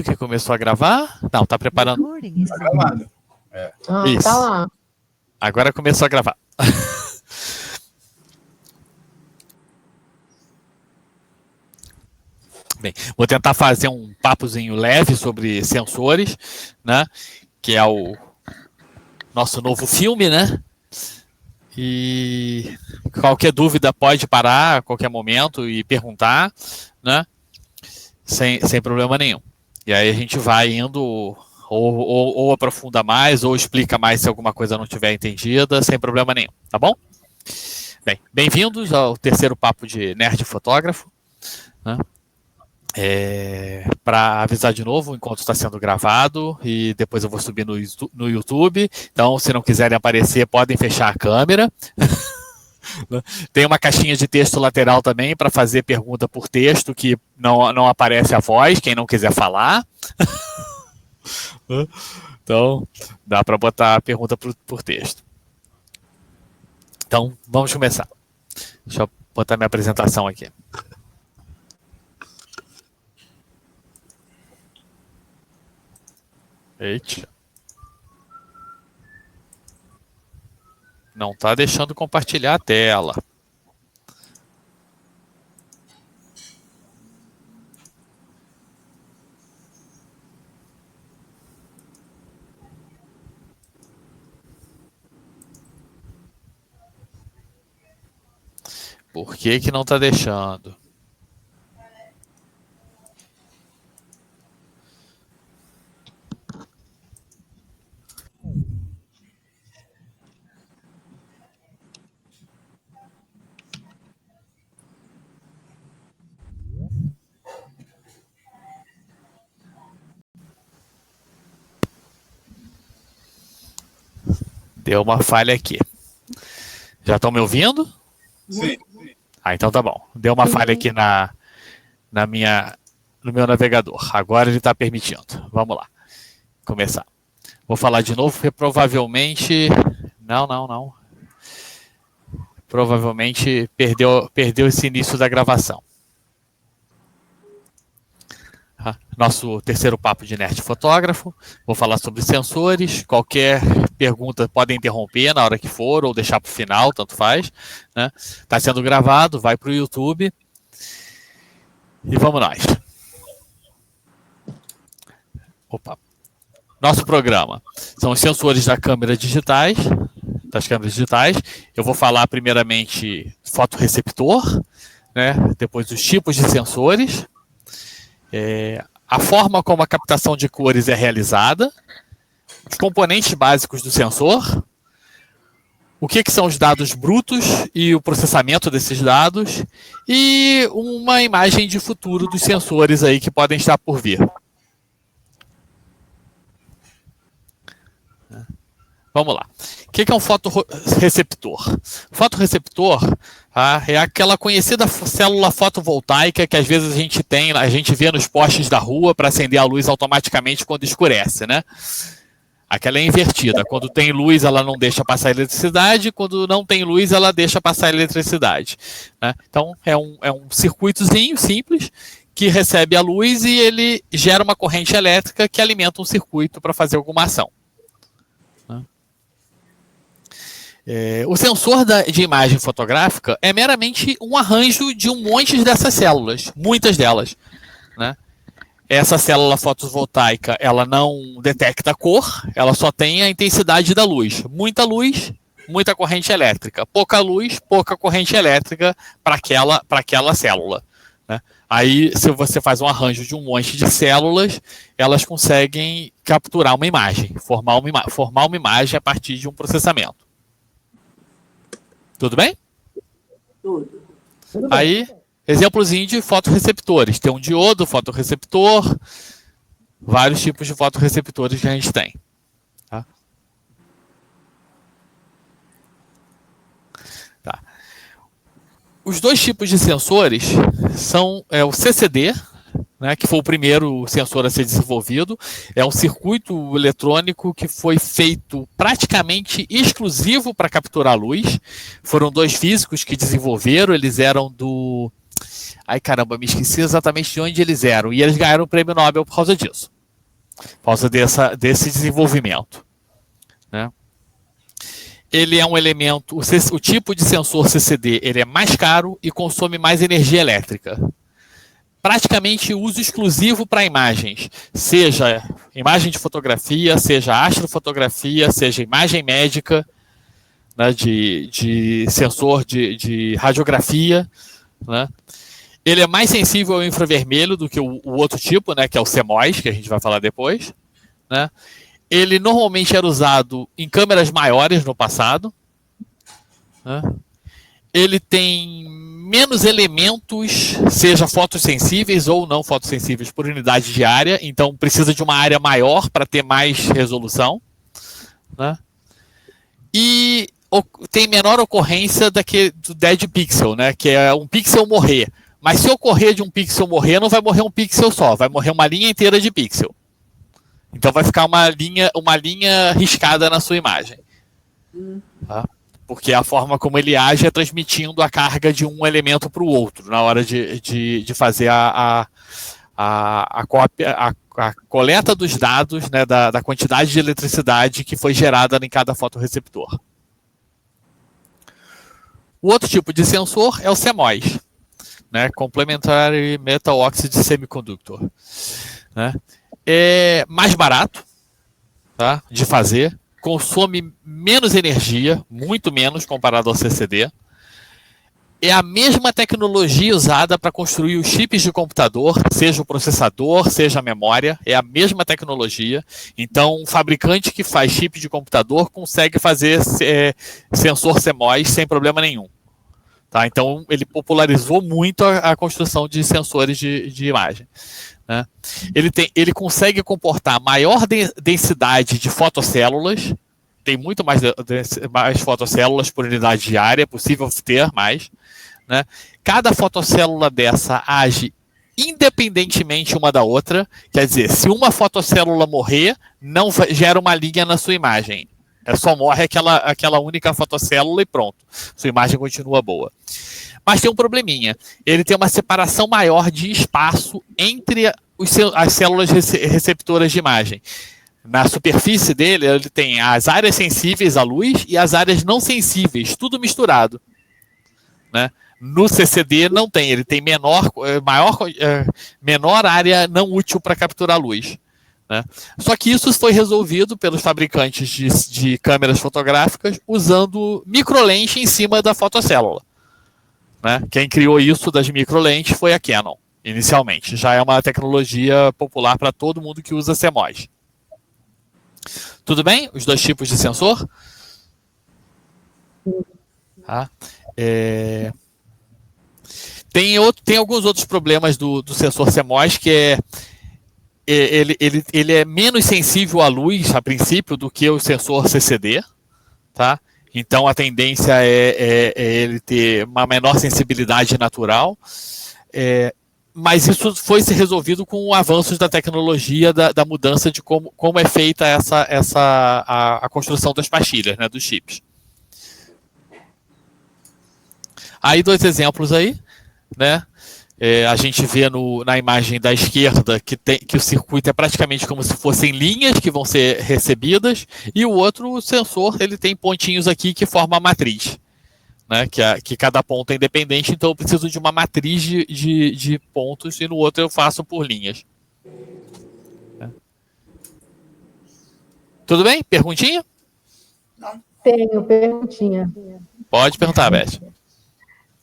Que começou a gravar? Não, tá preparando. Tá gravado. Isso. Tá lá. Agora começou a gravar. Bem, vou tentar fazer um papozinho leve sobre sensores, né? Que é o nosso novo filme, né? E qualquer dúvida pode parar a qualquer momento e perguntar, né? Sem problema nenhum. E aí a gente vai indo ou aprofunda mais, ou explica mais se alguma coisa não tiver entendida, sem problema nenhum, tá bom? Bem, bem-vindos ao terceiro papo de Nerd Fotógrafo, né? Para avisar de novo, o encontro está sendo gravado e depois eu vou subir no YouTube. Então, se não quiserem aparecer, podem fechar a câmera. Tem uma caixinha de texto lateral também para fazer pergunta por texto, que não aparece a voz, quem não quiser falar. Então, dá para botar a pergunta por texto. Então, vamos começar. Deixa eu botar minha apresentação aqui. Eita. Não está deixando compartilhar a tela. Por que que não está deixando? Deu uma falha aqui. Já estão me ouvindo? Sim. Ah, então tá bom. Deu uma falha aqui no meu navegador. Agora ele está permitindo. Vamos lá. Começar. Vou falar de novo, porque provavelmente... Não. Provavelmente perdeu esse início da gravação. Nosso terceiro papo de Nerd Fotógrafo. Vou falar sobre sensores. Qualquer pergunta podem interromper na hora que for ou deixar para o final, tanto faz. Está sendo gravado, vai para o YouTube. E vamos nós. Opa. Nosso programa são os sensores das câmeras digitais. Eu vou falar primeiramente fotorreceptor, né? Depois os tipos de sensores. A forma como a captação de cores é realizada, os componentes básicos do sensor, o que são os dados brutos e o processamento desses dados, e uma imagem de futuro dos sensores aí que podem estar por vir. Vamos lá. O que é um fotorreceptor? Fotorreceptor é aquela conhecida célula fotovoltaica que às vezes a gente vê nos postes da rua para acender a luz automaticamente quando escurece, né? Aquela é invertida. Quando tem luz, ela não deixa passar eletricidade. Quando não tem luz, ela deixa passar eletricidade, né? Então, é um circuitozinho simples que recebe a luz e ele gera uma corrente elétrica que alimenta um circuito para fazer alguma ação. O sensor de imagem fotográfica é meramente um arranjo de um monte dessas células, muitas delas, né? Essa célula fotovoltaica, ela não detecta cor, ela só tem a intensidade da luz. Muita luz, muita corrente elétrica. Pouca luz, pouca corrente elétrica para aquela célula, né? Aí, se você faz um arranjo de um monte de células, elas conseguem capturar uma imagem, formar uma imagem a partir de um processamento. Tudo bem? Tudo. Aí, exemplozinho de fotorreceptores. Tem um diodo, fotorreceptor, vários tipos de fotorreceptores que a gente tem. Tá? Os dois tipos de sensores são o CCD, né, que foi o primeiro sensor a ser desenvolvido. É um circuito eletrônico que foi feito praticamente exclusivo para capturar luz. Foram dois físicos que desenvolveram, eles eram do Ai, caramba, me esqueci exatamente de onde eles eram. E eles ganharam o prêmio Nobel por causa disso. Por causa desse desenvolvimento. Né? Ele é um elemento, o tipo de sensor CCD, ele é mais caro e consome mais energia elétrica. Praticamente uso exclusivo para imagens, seja imagem de fotografia, seja astrofotografia, seja imagem médica, né, de sensor de radiografia. Né? Ele é mais sensível ao infravermelho do que o outro tipo, né, que é o CMOS, que a gente vai falar depois. Né? Ele normalmente era usado em câmeras maiores no passado. Né? Ele tem menos elementos, seja fotossensíveis ou não fotossensíveis, por unidade de área. Então, precisa de uma área maior para ter mais resolução. Né? E tem menor ocorrência do dead pixel, né? Que é um pixel morrer. Mas se ocorrer de um pixel morrer, não vai morrer um pixel só, vai morrer uma linha inteira de pixel. Então vai ficar uma linha riscada na sua imagem. Tá? Porque a forma como ele age é transmitindo a carga de um elemento para o outro, na hora de fazer a coleta dos dados, né, da quantidade de eletricidade que foi gerada em cada fotorreceptor. O outro tipo de sensor é o CMOS, né, Complementary Metal Oxide Semiconductor. Né? É mais barato, tá, de fazer, consome menos energia, muito menos comparado ao CCD. É a mesma tecnologia usada para construir os chips de computador, seja o processador, seja a memória, é a mesma tecnologia. Então, um fabricante que faz chip de computador consegue fazer sensor CMOS sem problema nenhum. Tá? Então, ele popularizou muito a construção de sensores de imagem. Né? Ele consegue comportar maior densidade de fotocélulas, tem muito mais fotocélulas por unidade de área, é possível ter mais. Né? Cada fotocélula dessa age independentemente uma da outra, quer dizer, se uma fotocélula morrer, não gera uma linha na sua imagem. Só morre aquela única fotocélula e pronto. Sua imagem continua boa. Mas tem um probleminha. Ele tem uma separação maior de espaço entre as células receptoras de imagem. Na superfície dele, ele tem as áreas sensíveis à luz e as áreas não sensíveis, tudo misturado. Né? No CCD não tem, ele tem menor área não útil para capturar luz. Né? Só que isso foi resolvido pelos fabricantes de câmeras fotográficas usando microlente em cima da fotocélula. Né? Quem criou isso das microlentes foi a Canon, inicialmente. Já é uma tecnologia popular para todo mundo que usa CMOS. Tudo bem? Os dois tipos de sensor? Tá? Tem alguns outros problemas do sensor CMOS, que ele é menos sensível à luz, a princípio, do que o sensor CCD. Tá? Então, a tendência é ele ter uma menor sensibilidade natural. Mas isso foi se resolvido com avanços da tecnologia, da mudança de como é feita a construção das pastilhas, né, dos chips. Aí, dois exemplos aí. Né? A gente vê na imagem da esquerda que o circuito é praticamente como se fossem linhas que vão ser recebidas, e o outro sensor ele tem pontinhos aqui que formam a matriz. Né, que cada ponto é independente, então eu preciso de uma matriz de pontos, e no outro eu faço por linhas. Tudo bem? Perguntinha? Tenho perguntinha. Pode perguntar, Beth.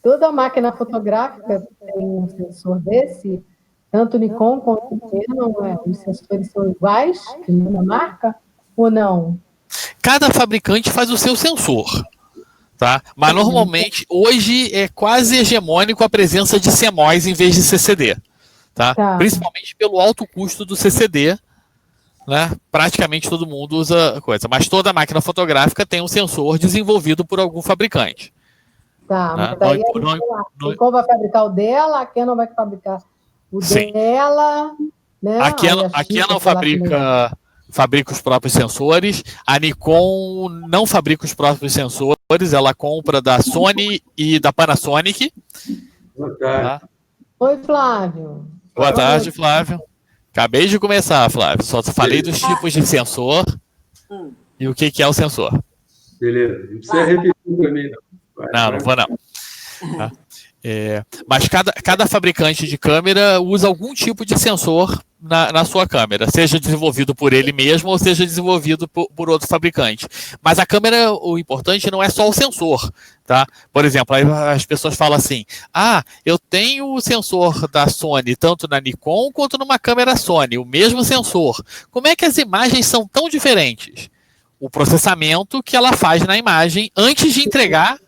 Toda máquina fotográfica tem um sensor desse? Tanto Nikon quanto Canon, os sensores são iguais, de mesma marca, ou não? Cada fabricante faz o seu sensor. Tá? Mas normalmente, hoje é quase hegemônico a presença de CMOS em vez de CCD. Tá? Principalmente pelo alto custo do CCD. Né? Praticamente todo mundo usa coisa. Mas toda máquina fotográfica tem um sensor desenvolvido por algum fabricante. Tá, mas daí a Nikon vai fabricar o dela, a Canon vai fabricar o dela. Né? A Canon fabrica os próprios sensores. A Nikon não fabrica os próprios sensores, ela compra da Sony e da Panasonic. Tá? Oi, Flávio. Boa tarde, Flávio. Acabei de começar, Flávio. Só falei dos tipos de sensor e o que é o sensor. Beleza. Não precisa repetir para mim, não. Não vou não. Tá? Mas cada fabricante de câmera usa algum tipo de sensor na sua câmera, seja desenvolvido por ele mesmo ou seja desenvolvido por outro fabricante. Mas a câmera, o importante não é só o sensor, tá? Por exemplo, aí as pessoas falam assim, eu tenho o sensor da Sony tanto na Nikon quanto numa câmera Sony, o mesmo sensor. Como é que as imagens são tão diferentes? O processamento que ela faz na imagem antes de entregar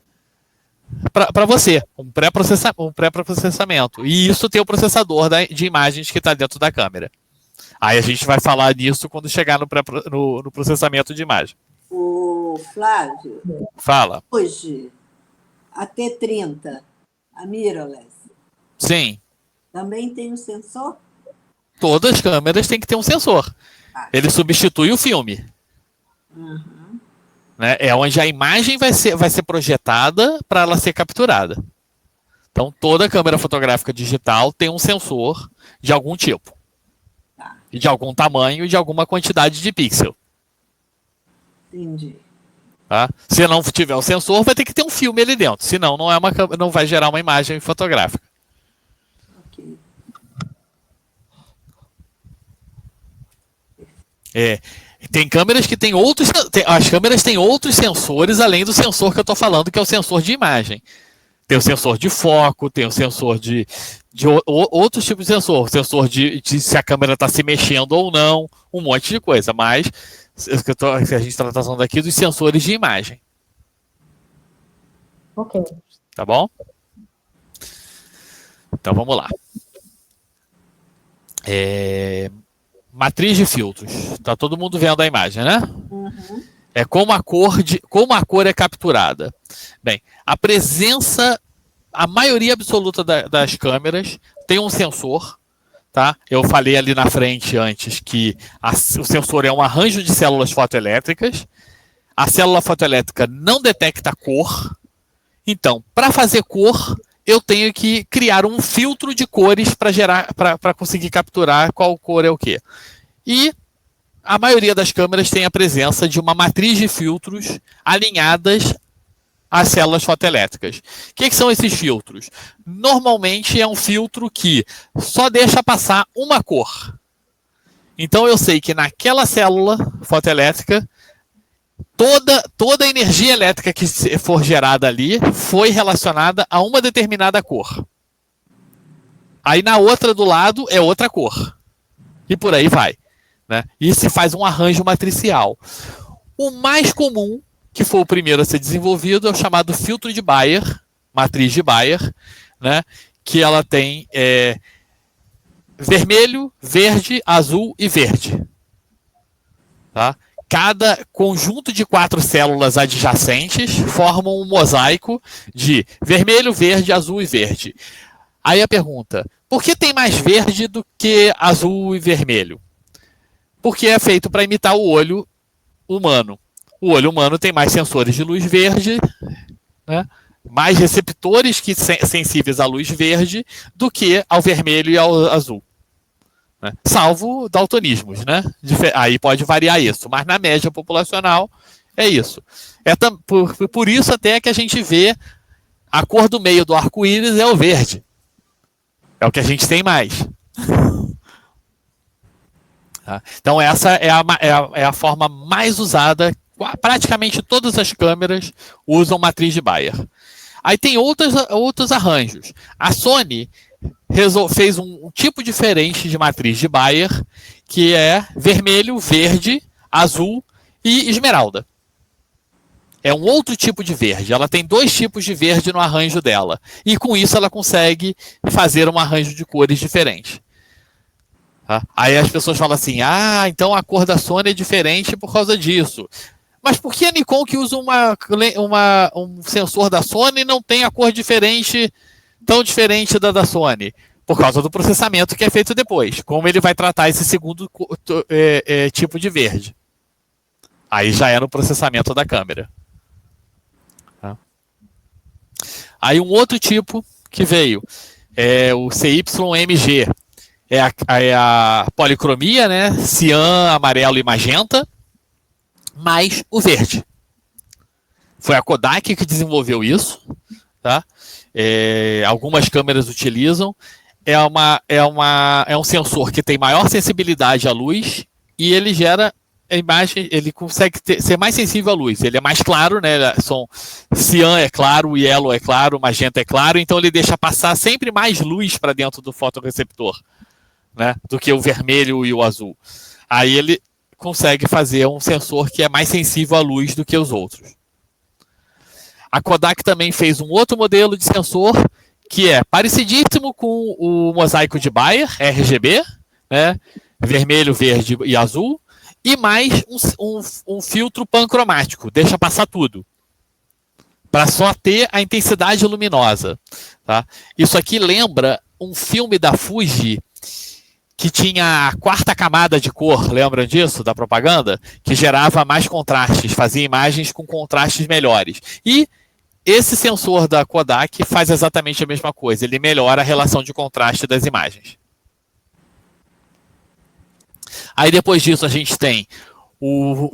para você, um pré-processamento. E isso tem o processador de imagens que está dentro da câmera. Aí a gente vai falar nisso quando chegar no processamento de imagem. O Flávio. Fala. Hoje, a T30, a mirrorless. Sim. Também tem um sensor? Todas as câmeras têm que ter um sensor. Ele substitui o filme. Né? É onde a imagem vai ser projetada para ela ser capturada. Então, toda câmera fotográfica digital tem um sensor de algum tipo. E de algum tamanho e de alguma quantidade de pixel. Entendi. Tá? Se não tiver o sensor, vai ter que ter um filme ali dentro. Senão, não vai gerar uma imagem fotográfica. Ok. Tem câmeras que tem outros. As câmeras têm outros sensores além do sensor que eu estou falando, que é o sensor de imagem. Tem o sensor de foco, tem o sensor de outros tipos de sensor. O sensor de se a câmera está se mexendo ou não, um monte de coisa. Mas a gente está tratando aqui dos sensores de imagem. Ok. Tá bom? Então vamos lá. Matriz de filtros. Tá todo mundo vendo a imagem, né? É como a cor é capturada. Bem, a maioria absoluta das câmeras tem um sensor, tá? Eu falei ali na frente antes que o sensor é um arranjo de células fotoelétricas. A célula fotoelétrica não detecta cor. Então, para fazer cor, eu tenho que criar um filtro de cores para conseguir capturar qual cor é o quê. E a maioria das câmeras tem a presença de uma matriz de filtros alinhadas às células fotoelétricas. O que são esses filtros? Normalmente é um filtro que só deixa passar uma cor. Então eu sei que naquela célula fotoelétrica, toda a energia elétrica que for gerada ali foi relacionada a uma determinada cor. Aí na outra do lado é outra cor. E por aí vai. Né? E se faz um arranjo matricial. O mais comum, que foi o primeiro a ser desenvolvido, é o chamado filtro de Bayer, matriz de Bayer, né? Que ela tem vermelho, verde, azul e verde. Tá? Cada conjunto de 4 células adjacentes formam um mosaico de vermelho, verde, azul e verde. Aí a pergunta, por que tem mais verde do que azul e vermelho? Porque é feito para imitar o olho humano. O olho humano tem mais sensores de luz verde, né? Mais receptores sensíveis à luz verde do que ao vermelho e ao azul. Né? Salvo daltonismos, né? Aí pode variar isso, mas na média populacional é isso. Por isso até que a gente vê a cor do meio do arco-íris é o verde. É o que a gente tem mais. Tá? Então essa é a forma mais usada. Praticamente todas as câmeras usam matriz de Bayer. Aí tem outros arranjos. A Sony fez um tipo diferente de matriz de Bayer, que é vermelho, verde, azul e esmeralda. É um outro tipo de verde. Ela tem 2 tipos de verde no arranjo dela. E com isso ela consegue fazer um arranjo de cores diferentes. Tá? Aí as pessoas falam assim, então a cor da Sony é diferente por causa disso. Mas por que a Nikon, que usa um sensor da Sony, não tem a cor tão diferente da Sony? Por causa do processamento que é feito depois. Como ele vai tratar esse segundo tipo de verde. Aí já é no processamento da câmera. Tá? Aí um outro tipo que veio é o CYMG. É a policromia, né? Cian, amarelo e magenta, mais o verde. Foi a Kodak que desenvolveu isso, tá? Algumas câmeras utilizam. É um sensor que tem maior sensibilidade à luz e ele gera a imagem, ele consegue ser mais sensível à luz. Ele é mais claro, né? Cian é claro, o yellow é claro, o magenta é claro, então ele deixa passar sempre mais luz para dentro do fotorreceptor, né, do que o vermelho e o azul. Aí ele consegue fazer um sensor que é mais sensível à luz do que os outros. A Kodak também fez um outro modelo de sensor que é parecidíssimo com o mosaico de Bayer, RGB, né, vermelho, verde e azul, e mais um filtro pancromático, deixa passar tudo, para só ter a intensidade luminosa. Tá? Isso aqui lembra um filme da Fuji que tinha a quarta camada de cor, lembram disso, da propaganda? Que gerava mais contrastes, fazia imagens com contrastes melhores. E esse sensor da Kodak faz exatamente a mesma coisa, ele melhora a relação de contraste das imagens. Aí depois disso a gente tem o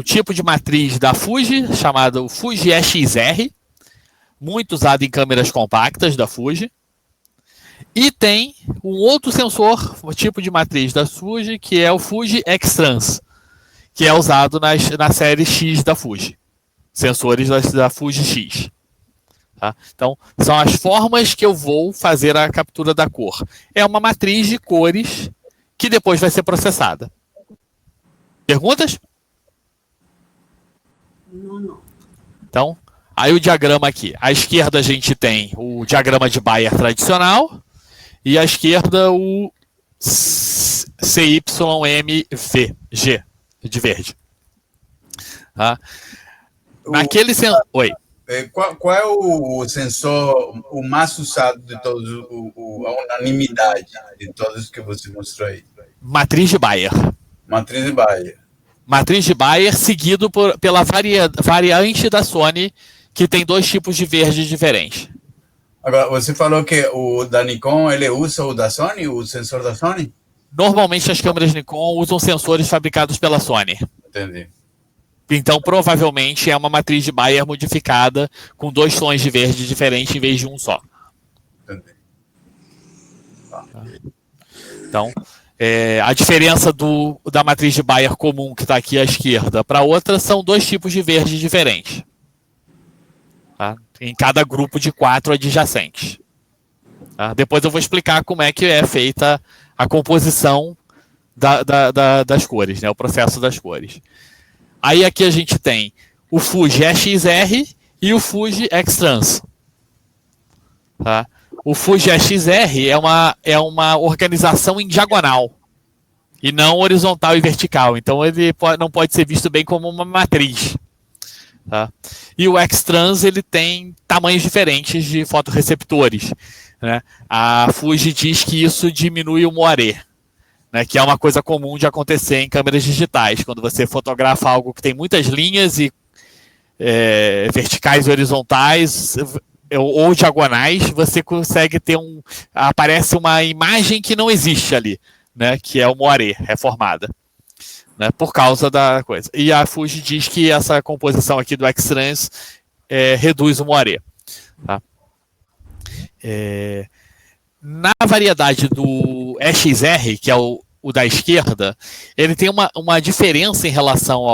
tipo de matriz da Fuji, chamado Fuji EXR, muito usado em câmeras compactas da Fuji. E tem um outro sensor, um tipo de matriz da Fuji, que é o Fuji X-Trans, que é usado na série X da Fuji. Sensores da Fuji X. Tá? Então, são as formas que eu vou fazer a captura da cor. É uma matriz de cores que depois vai ser processada. Perguntas? Não. Então, aí o diagrama aqui. À esquerda a gente tem o diagrama de Bayer tradicional. E à esquerda o CYMVG, de verde. Tá? Naquele sensor... Oi. Qual é o sensor o mais usado de todos, a unanimidade de todos que você mostrou aí? Matriz de Bayer. Matriz de Bayer. Matriz de Bayer, seguido pela variante da Sony, que tem dois tipos de verde diferentes. Agora, você falou que o da Nikon, ele usa o da Sony, o sensor da Sony? Normalmente as câmeras Nikon usam sensores fabricados pela Sony. Entendi. Então, provavelmente, é uma matriz de Bayer modificada com dois tons de verde diferentes em vez de um só. Entendi. Então, a diferença da matriz de Bayer comum, que está aqui à esquerda, para a outra, são dois tipos de verde diferentes. Tá? Em cada grupo de 4 adjacentes. Tá? Depois eu vou explicar como é que é feita a composição das cores, né? O processo das cores. Aí aqui a gente tem o Fuji EXR e o Fuji X-Trans. Tá? O Fuji EXR é uma organização em diagonal e não horizontal e vertical. Então ele não pode ser visto bem como uma matriz. Tá? E o X-Trans ele tem tamanhos diferentes de fotorreceptores. Né? A Fuji diz que isso diminui o moiré, né? Que é uma coisa comum de acontecer em câmeras digitais. Quando você fotografa algo que tem muitas linhas e verticais e horizontais ou diagonais, você consegue ter aparece uma imagem que não existe ali, né? Que é o moiré, é formada. Né, por causa da coisa. E a Fuji diz que essa composição aqui do X-Trans reduz o moiré. Tá? Na variedade do EXR, que é o da esquerda, ele tem uma diferença em relação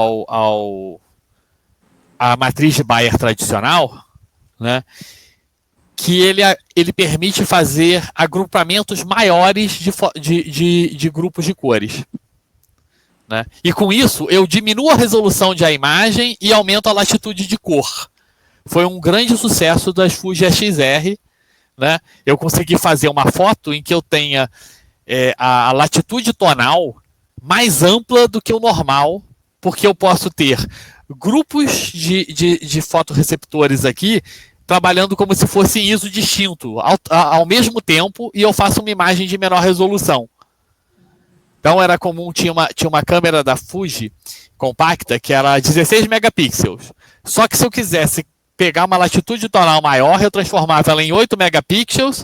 à matriz de Bayer tradicional, né, que ele permite fazer agrupamentos maiores de grupos de cores. Né? E com isso, eu diminuo a resolução de a imagem e aumento a latitude de cor. Foi um grande sucesso das Fuji XR. Né? Eu consegui fazer uma foto em que eu tenha a latitude tonal mais ampla do que o normal, porque eu posso ter grupos de fotorreceptores aqui trabalhando como se fosse em ISO distinto ao mesmo tempo, e eu faço uma imagem de menor resolução. Então era comum, tinha uma câmera da Fuji compacta que era 16 megapixels. Só que se eu quisesse pegar uma latitude tonal maior, eu transformava ela em 8 megapixels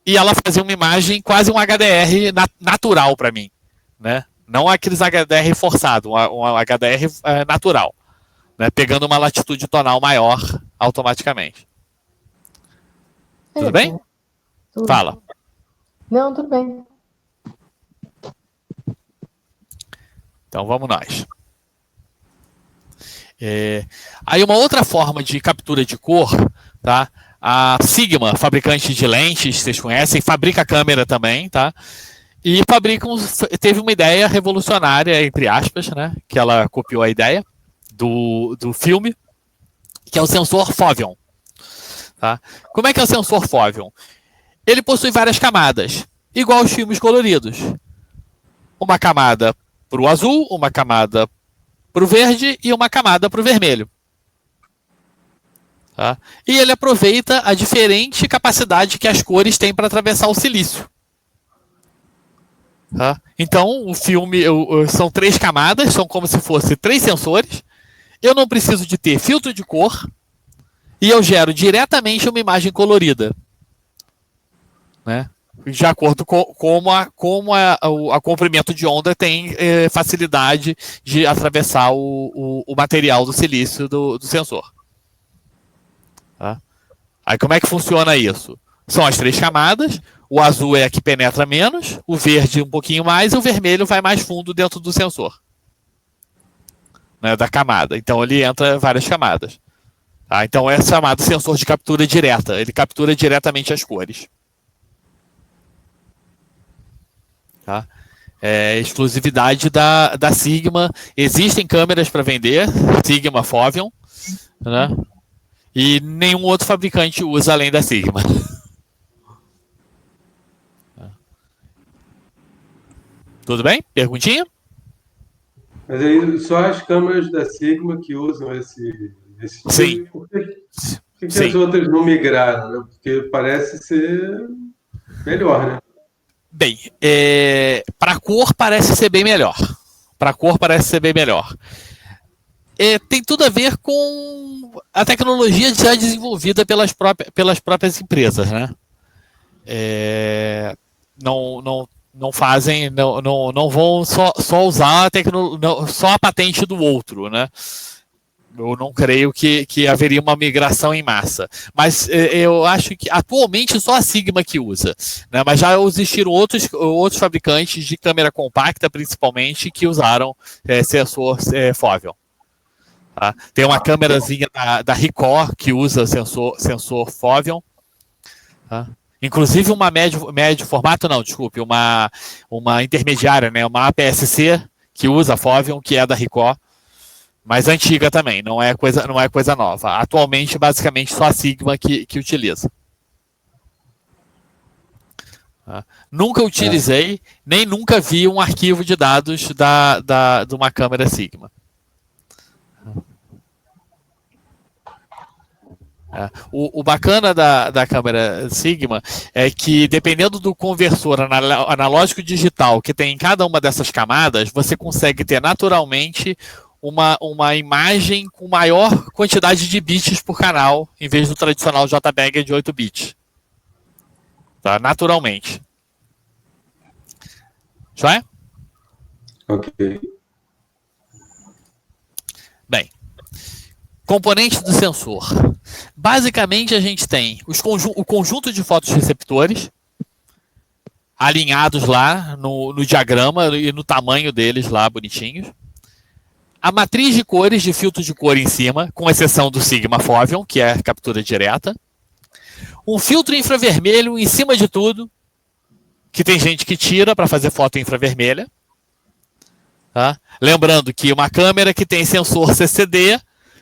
e ela fazia uma imagem quase um HDR natural para mim, né? Não aqueles HDR forçado, um HDR natural, né? Pegando uma latitude tonal maior automaticamente. Tudo bem? Tudo. Fala. Não, tudo bem. Então vamos nós. Aí uma outra forma de captura de cor, tá? A Sigma, fabricante de lentes, vocês conhecem, fabrica câmera também, tá? E teve uma ideia revolucionária, entre aspas, né? Que ela copiou a ideia do filme, que é o sensor Foveon. Tá? Como é que é o sensor Foveon? Ele possui várias camadas, igual os filmes coloridos. Uma camada para o azul, uma camada para o verde e uma camada para o vermelho. Tá? E ele aproveita a diferente capacidade que as cores têm para atravessar o silício. Tá? Então, o filme são 3 camadas, são como se fossem 3 sensores. Eu não preciso de ter filtro de cor e eu gero diretamente uma imagem colorida, né? De acordo com como a comprimento de onda tem facilidade de atravessar o material do silício do sensor. Tá? Aí como é que funciona isso? São as 3 camadas, o azul é a que penetra menos, o verde um pouquinho mais e o vermelho vai mais fundo dentro do sensor, né, da camada. Então ele entra várias camadas. Tá? Então é chamado sensor de captura direta, ele captura diretamente as cores. Tá? É exclusividade da Sigma. Existem câmeras para vender, Sigma Foveon, né? E nenhum outro fabricante usa além da Sigma. Tudo bem? Perguntinha? Mas aí só as câmeras da Sigma que usam esse tipo? Sim. Por que as outras não migraram? Né? Porque parece ser melhor, né? Bem, para cor parece ser bem melhor. Tem tudo a ver com a tecnologia já desenvolvida pelas próprias empresas, né? Não fazem, não vão só usar só a patente do outro, né? Eu não creio que haveria uma migração em massa. Mas eu acho que atualmente só a Sigma que usa, né? Mas já existiram outros fabricantes de câmera compacta, principalmente, que usaram sensor Foveon. Tá? Tem uma câmerazinha da Ricoh que usa sensor Foveon. Tá? Inclusive uma médio formato, não, desculpe, uma intermediária, né? Uma APS-C que usa Foveon, que é da Ricoh. Mas antiga também, não é coisa nova. Atualmente, basicamente, só a Sigma que utiliza. Tá? Nunca utilizei, nem nunca vi um arquivo de dados de uma câmera Sigma. O bacana da câmera Sigma é que, dependendo do conversor analógico digital que tem em cada uma dessas camadas, você consegue ter naturalmente uma imagem com maior quantidade de bits por canal, em vez do tradicional JPEG de 8 bits. Tá? Naturalmente. Já é? Ok. Bem, componentes do sensor. Basicamente, a gente tem o conjunto de fotorreceptores alinhados lá no diagrama e no tamanho deles lá, bonitinhos. A matriz de cores de filtro de cor em cima, com exceção do Sigma Foveon, que é a captura direta. Um filtro infravermelho em cima de tudo, que tem gente que tira para fazer foto infravermelha. Tá? Lembrando que uma câmera que tem sensor CCD,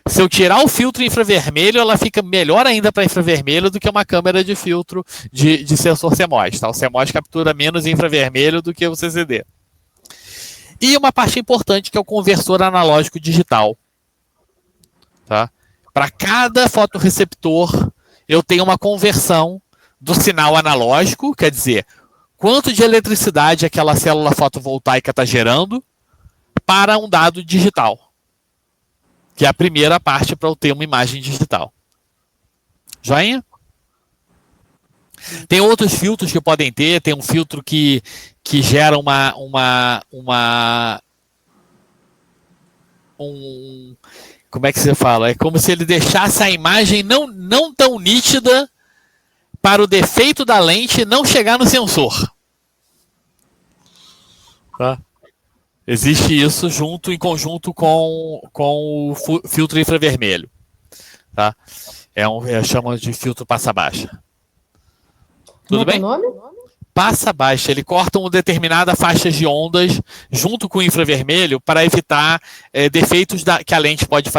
se eu tirar o filtro infravermelho, ela fica melhor ainda para infravermelho do que uma câmera de filtro de sensor CMOS. Tá? O CMOS captura menos infravermelho do que o CCD. E uma parte importante que é o conversor analógico digital. Tá? Para cada fotorreceptor, eu tenho uma conversão do sinal analógico, quer dizer, quanto de eletricidade aquela célula fotovoltaica está gerando, para um dado digital, que é a primeira parte para eu ter uma imagem digital. Joinha? Tem outros filtros que podem ter, tem um filtro que gera como é que você fala? É como se ele deixasse a imagem não tão nítida para o defeito da lente não chegar no sensor. Tá? Existe isso em conjunto com o filtro infravermelho. Tá? Chama de filtro passa-baixa. Tudo bem? Nome? Passa-baixa. Ele corta uma determinada faixa de ondas junto com o infravermelho para evitar defeitos que a lente pode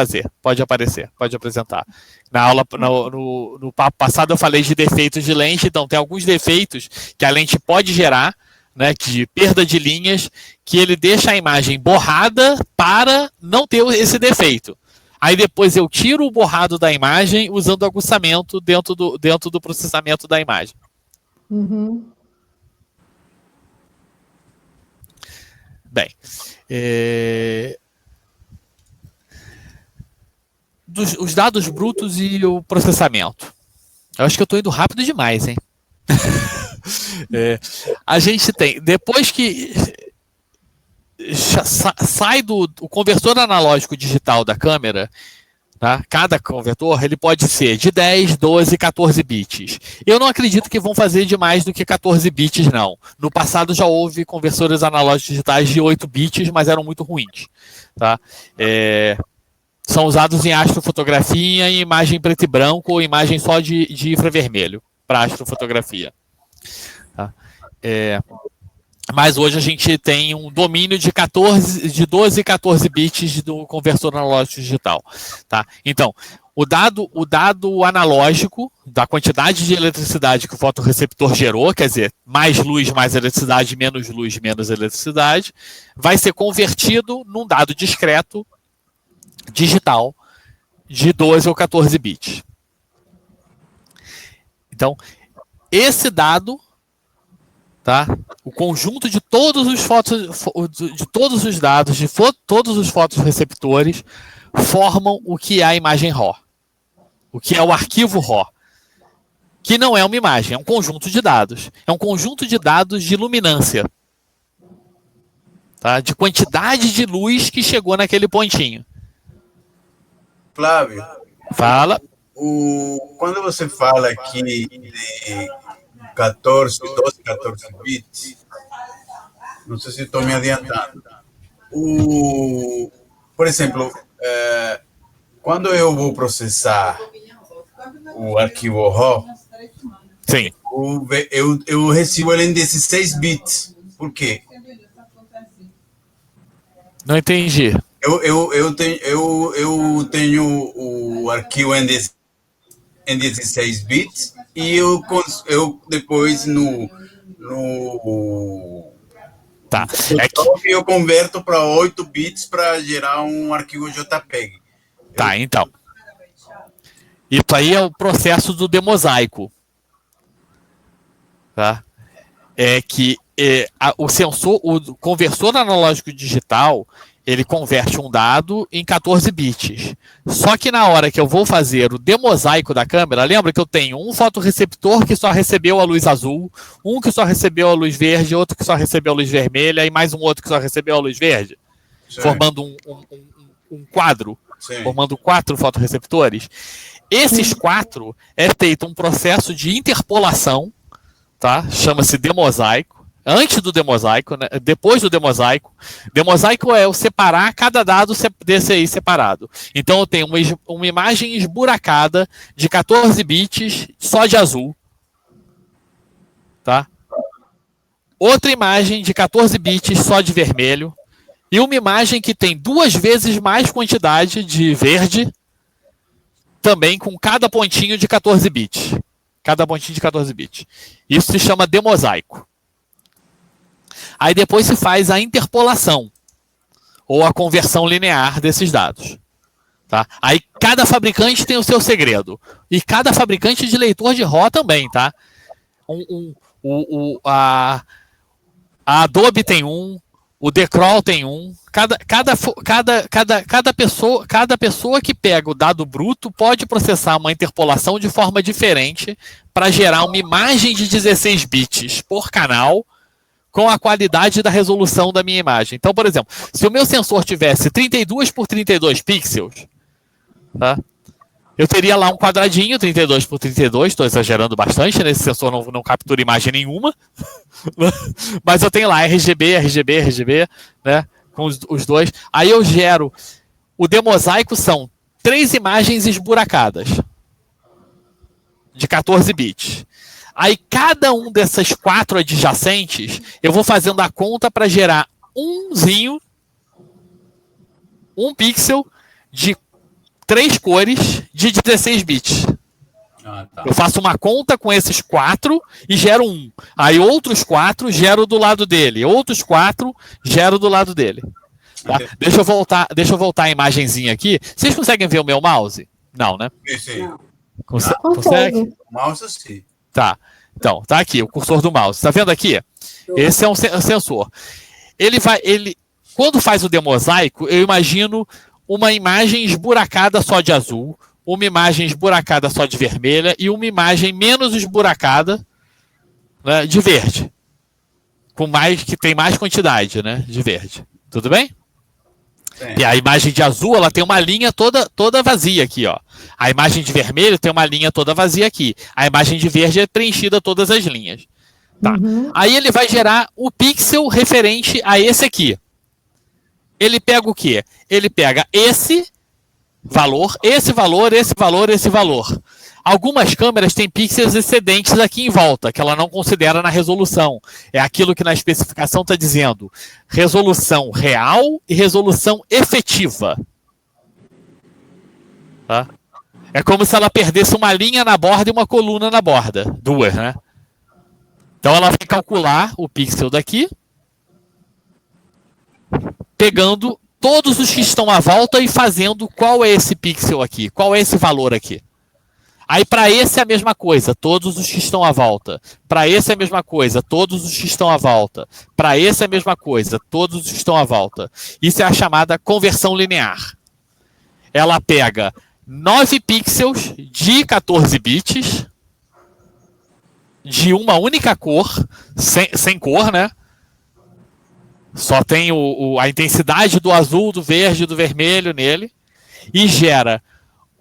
apresentar. Na aula, no papo passado, eu falei de defeitos de lente. Então, tem alguns defeitos que a lente pode gerar, né, de perda de linhas, que ele deixa a imagem borrada para não ter esse defeito. Aí depois eu tiro o borrado da imagem usando aguçamento dentro do processamento da imagem. Uhum. Bem, os dados brutos e o processamento. Eu acho que eu estou indo rápido demais, hein? A gente tem, depois que sai o conversor analógico digital da câmera, tá? Cada conversor ele pode ser de 10, 12, 14 bits. Eu não acredito que vão fazer de mais do que 14 bits, não. No passado já houve conversores analógicos digitais de 8 bits, mas eram muito ruins. Tá? São usados em astrofotografia, em imagem preto e branco ou imagem só de infravermelho para astrofotografia. Tá? Mas hoje a gente tem um domínio de 12 e 14 bits do conversor analógico digital. Tá? Então, o dado analógico da quantidade de eletricidade que o fotorreceptor gerou, quer dizer, mais luz, mais eletricidade, menos luz, menos eletricidade, vai ser convertido num dado discreto digital de 12 ou 14 bits. Então, esse dado, tá? O conjunto de todos os dados, de todos os fotorreceptores, formam o que é a imagem RAW. O que é o arquivo RAW. Que não é uma imagem, é um conjunto de dados. É um conjunto de dados de luminância. Tá? De quantidade de luz que chegou naquele pontinho. Flávio. Fala. Quando você fala aqui de 12, 14 bits, não sei se estou me adiantando. Por exemplo, quando eu vou processar o arquivo RAW, sim, eu recebo ele em 16 bits. Por quê? Não entendi. Eu tenho o arquivo em 16 bits e eu depois Tá. Eu converto para 8 bits para gerar um arquivo JPEG. Tá, então. Isso aí é o processo do demosaico. Tá? O sensor, o conversor analógico digital, ele converte um dado em 14 bits. Só que na hora que eu vou fazer o demosaico da câmera, lembra que eu tenho um fotorreceptor que só recebeu a luz azul, um que só recebeu a luz verde, outro que só recebeu a luz vermelha e mais um outro que só recebeu a luz verde? Sim. Formando um quadro, sim, formando 4 fotorreceptores. Esses 4 é feito um processo de interpolação, tá? Chama-se demosaico. Antes do demosaico, né? Depois do demosaico. Demosaico é eu separar cada dado desse aí separado. Então eu tenho uma imagem esburacada de 14 bits só de azul. Tá? Outra imagem de 14 bits só de vermelho. E uma imagem que tem 2 vezes mais quantidade de verde, também com cada pontinho de 14 bits. Cada pontinho de 14 bits. Isso se chama demosaico. Aí depois se faz a interpolação, ou a conversão linear desses dados. Tá? Aí cada fabricante tem o seu segredo. E cada fabricante de leitor de RAW também. Tá? A Adobe tem um, o Decrawl tem um. Cada pessoa que pega o dado bruto pode processar uma interpolação de forma diferente para gerar uma imagem de 16 bits por canal com a qualidade da resolução da minha imagem. Então, por exemplo, se o meu sensor tivesse 32 por 32 pixels, tá? Eu teria lá um quadradinho, 32 por 32, estou exagerando bastante, né? Esse sensor não captura imagem nenhuma, mas eu tenho lá RGB, né? Com os dois. Aí eu gero, o demosaico são 3 imagens esburacadas, de 14 bits. Aí cada um dessas 4 adjacentes, eu vou fazendo a conta para gerar um pixel de 3 cores de 16 bits. Tá. Eu faço uma conta com esses 4 e gero um. Aí outros 4 gero do lado dele. Outros 4 gero do lado dele. Tá? Deixa eu voltar a imagenzinha aqui. Vocês conseguem ver o meu mouse? Não, né? Sim. Consegue? O mouse sim. Tá. Então, tá aqui o cursor do mouse. Tá vendo aqui? Esse é um sensor. Quando faz o demosaico, eu imagino uma imagem esburacada só de azul, uma imagem esburacada só de vermelha e uma imagem menos esburacada, né, de verde. Que tem mais quantidade, né, de verde. Tudo bem? Sim. E a imagem de azul, ela tem uma linha toda vazia aqui, ó. A imagem de vermelho tem uma linha toda vazia aqui. A imagem de verde é preenchida todas as linhas. Tá. Aí ele vai gerar o pixel referente a esse aqui. Ele pega o quê? Ele pega esse valor, esse valor, esse valor, esse valor. Algumas câmeras têm pixels excedentes aqui em volta, que ela não considera na resolução. É aquilo que na especificação está dizendo. Resolução real e resolução efetiva. Tá? É como se ela perdesse uma linha na borda e uma coluna na borda. 2, né? Então ela vai calcular o pixel daqui, pegando todos os que estão à volta e fazendo qual é esse pixel aqui, qual é esse valor aqui. Aí para esse é a mesma coisa, todos os que estão à volta. Para esse é a mesma coisa, todos os que estão à volta. Para esse é a mesma coisa, todos os que estão à volta. Isso é a chamada conversão linear. Ela pega 9 pixels de 14 bits, de uma única cor, sem cor, né? Só tem a intensidade do azul, do verde e do vermelho nele. E gera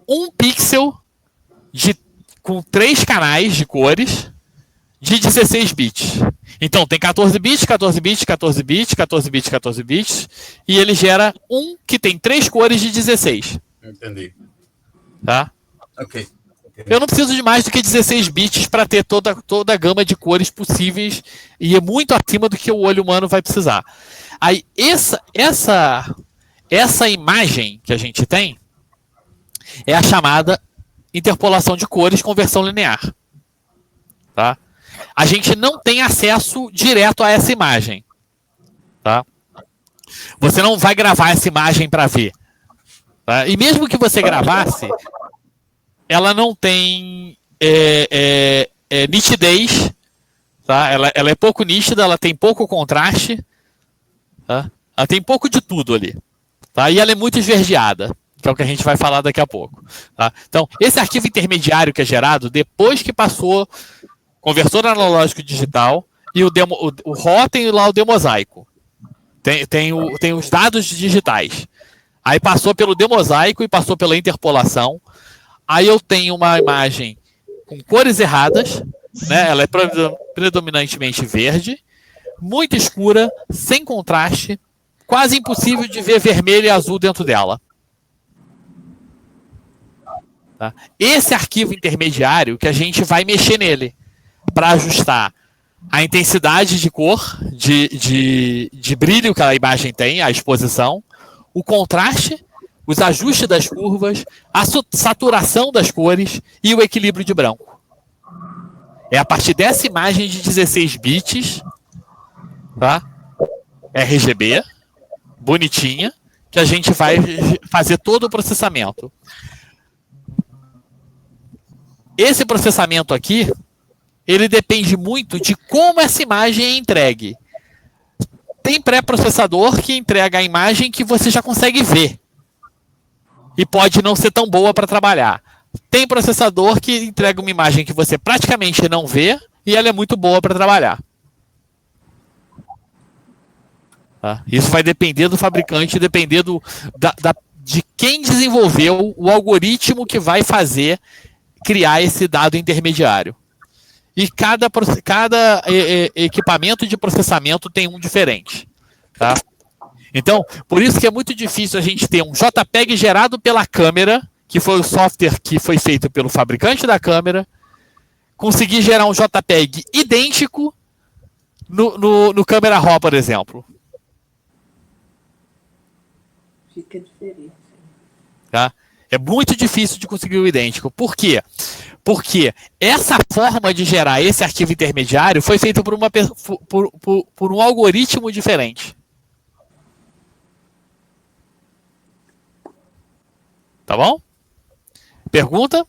um pixel com 3 canais de cores de 16 bits. Então tem 14 bits, 14 bits, 14 bits, 14 bits, 14 bits. E ele gera um que tem 3 cores de 16. Entendi. Tá? Ok. Eu não preciso de mais do que 16 bits para ter toda a gama de cores possíveis e é muito acima do que o olho humano vai precisar. Aí essa imagem que a gente tem é a chamada interpolação de cores, conversão linear. Tá? A gente não tem acesso direto a essa imagem. Tá? Você não vai gravar essa imagem para ver. Tá? E mesmo que você gravasse, ela não tem nitidez, tá? Ela é pouco nítida, ela tem pouco contraste, tá? Ela tem pouco de tudo ali, tá? E ela é muito esverdeada, que é o que a gente vai falar daqui a pouco. Tá? Então, esse arquivo intermediário que é gerado depois que passou conversor analógico digital e o RAW tem lá o demosaico. Tem os dados digitais. Aí passou pelo demosaico e passou pela interpolação. Aí eu tenho uma imagem com cores erradas, né? Ela é predominantemente verde, muito escura, sem contraste, quase impossível de ver vermelho e azul dentro dela. Tá? Esse arquivo intermediário que a gente vai mexer nele para ajustar a intensidade de cor, de brilho que a imagem tem, a exposição, o contraste, os ajustes das curvas, a saturação das cores e o equilíbrio de branco. É a partir dessa imagem de 16 bits, tá? RGB, bonitinha, que a gente vai fazer todo o processamento. Esse processamento aqui, ele depende muito de como essa imagem é entregue. Tem pré-processador que entrega a imagem que você já consegue ver. E pode não ser tão boa para trabalhar. Tem processador que entrega uma imagem que você praticamente não vê e ela é muito boa para trabalhar. Tá? Isso vai depender do fabricante, depender de quem desenvolveu o algoritmo que vai criar esse dado intermediário. E cada equipamento de processamento tem um diferente. Tá? Então, por isso que é muito difícil a gente ter um JPEG gerado pela câmera, que foi o software que foi feito pelo fabricante da câmera, conseguir gerar um JPEG idêntico no Camera Raw, por exemplo. Fica diferente. Tá? É muito difícil de conseguir o idêntico. Por quê? Porque essa forma de gerar esse arquivo intermediário foi feita por um algoritmo diferente. Tá bom? Pergunta?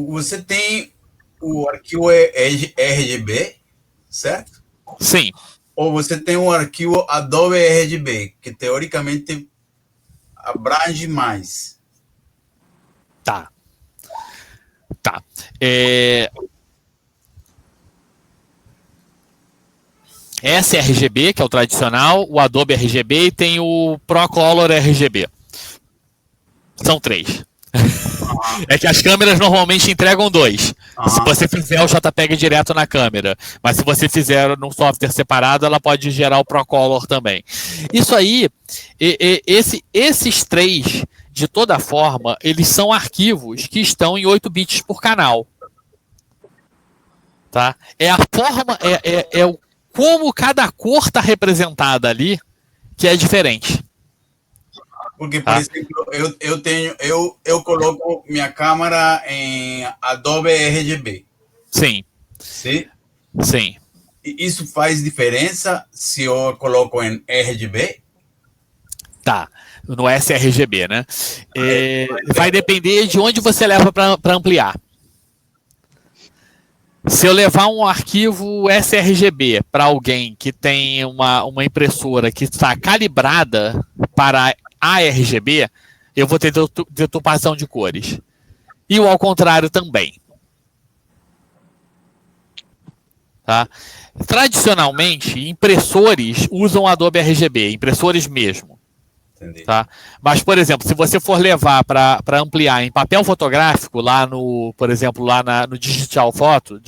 Você tem o arquivo RGB, certo? Sim. Ou você tem um arquivo Adobe RGB, que teoricamente abrange mais. Tá. sRGB, que é o tradicional, o Adobe RGB e tem o ProColor RGB. São 3. É que as câmeras normalmente entregam 2. Se você fizer o JPEG direto na câmera, mas se você fizer num software separado, ela pode gerar o ProColor também. Isso aí, esses 3, de toda forma, eles são arquivos que estão em 8 bits por canal. Tá? É a forma, como cada cor está representada ali, que é diferente. Porque, por exemplo, eu coloco minha câmera em Adobe RGB. Sim. Sim? Sim. E isso faz diferença se eu coloco em RGB? Tá. No sRGB, né? Vai depender de onde você leva para ampliar. Se eu levar um arquivo sRGB para alguém que tem uma impressora que está calibrada para ARGB, eu vou ter deturpação de cores. E o ao contrário também. Tá? Tradicionalmente, impressores usam Adobe RGB, impressores mesmo. Tá? Mas, por exemplo, se você for levar para ampliar em papel fotográfico, lá no, por exemplo, lá no Digital Photo,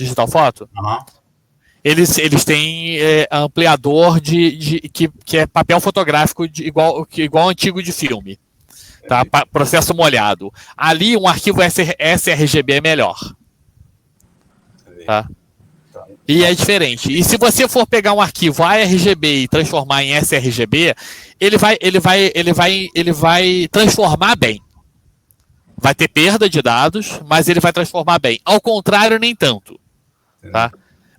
eles têm ampliador que é papel fotográfico igual antigo de filme. Tá? Processo molhado. Ali, um arquivo sRGB é melhor. Tá? E é diferente. E se você for pegar um arquivo ARGB e transformar em sRGB, ele vai transformar bem. Vai ter perda de dados, mas ele vai transformar bem. Ao contrário, nem tanto. Tá?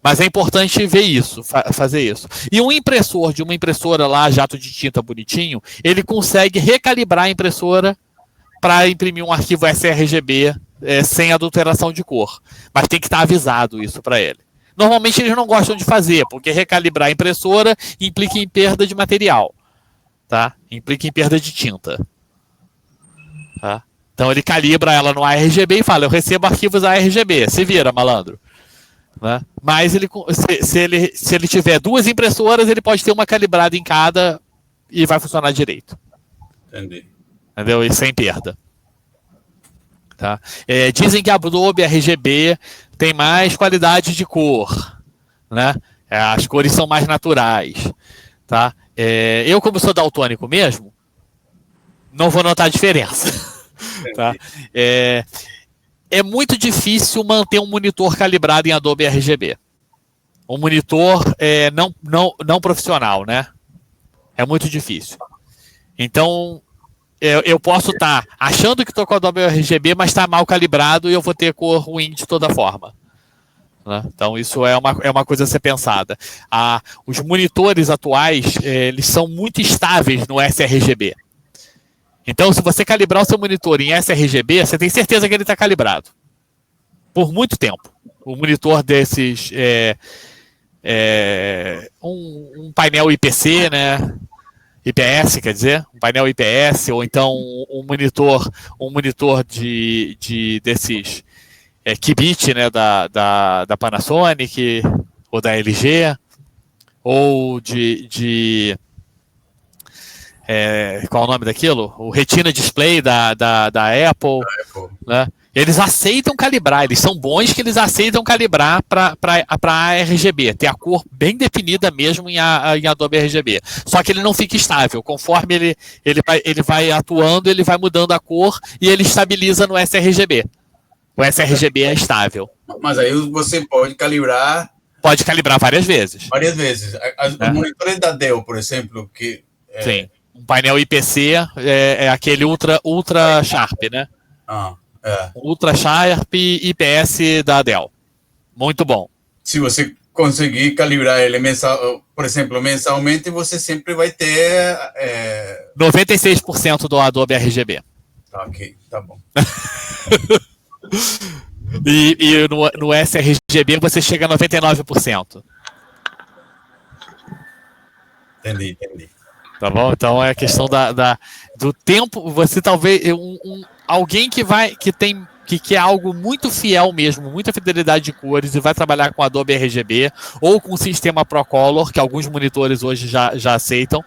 Mas é importante ver isso, fazer isso. E um impressor de uma impressora lá, jato de tinta bonitinho, ele consegue recalibrar a impressora para imprimir um arquivo sRGB sem adulteração de cor. Mas tem que estar avisado isso para ele. Normalmente eles não gostam de fazer, porque recalibrar a impressora implica em perda de material. Tá? Implica em perda de tinta. Tá? Então ele calibra ela no ARGB e fala, eu recebo arquivos ARGB, se vira, malandro. Né? Mas se ele tiver 2 impressoras, ele pode ter uma calibrada em cada e vai funcionar direito. Entendi. Entendeu? E sem perda. Tá? Dizem que a Adobe RGB tem mais qualidade de cor, né? As cores são mais naturais, tá? Eu, como sou daltônico mesmo, não vou notar a diferença. Tá? É muito difícil manter um monitor calibrado em Adobe RGB. Um monitor não profissional, né? É muito difícil. Então, eu posso estar achando que estou com o Adobe RGB, mas está mal calibrado e eu vou ter cor ruim de toda forma. Né? Então, isso é uma coisa a ser pensada. Os monitores atuais, eles são muito estáveis no sRGB. Então, se você calibrar o seu monitor em sRGB, você tem certeza que ele está calibrado. Por muito tempo. O monitor desses um painel IPC, né? IPS, quer dizer, um painel IPS, ou então um monitor desses Kibit, né, da Panasonic, ou da LG, ou qual é o nome daquilo? O Retina Display da Apple, né? Eles aceitam calibrar, eles são bons que eles aceitam calibrar para RGB, ter a cor bem definida mesmo em Adobe RGB. Só que ele não fica estável, conforme ele vai atuando, ele vai mudando a cor e ele estabiliza no sRGB. O sRGB é estável. Mas aí você pode calibrar... Pode calibrar várias vezes. Várias vezes. Os monitores da Dell, por exemplo, que... Sim. Um painel IPC é aquele Ultra Sharp, né? Ultra Sharp IPS da Dell. Muito bom. Se você conseguir calibrar ele por exemplo, mensalmente, você sempre vai ter... 96% do Adobe RGB. Ok, tá bom. E no sRGB você chega a 99%. Entendi. Tá bom? Então é a questão do tempo. Você talvez alguém que quer algo muito fiel mesmo, muita fidelidade de cores e vai trabalhar com Adobe RGB ou com o sistema ProColor, que alguns monitores hoje já aceitam,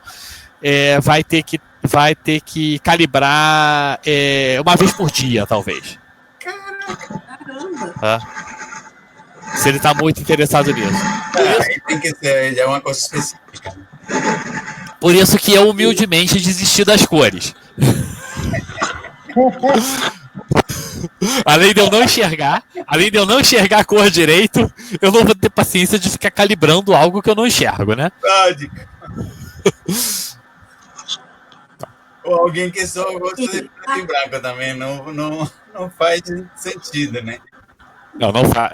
vai ter que calibrar uma vez por dia, talvez. Caramba! Se ele está muito interessado nisso. Tem que ser já uma coisa específica. Por isso que eu humildemente desisti das cores. Além de eu não enxergar a cor direito, eu não vou ter paciência de ficar calibrando algo que eu não enxergo, né? Ou alguém que só gosta de preto e branco também, não faz sentido, né?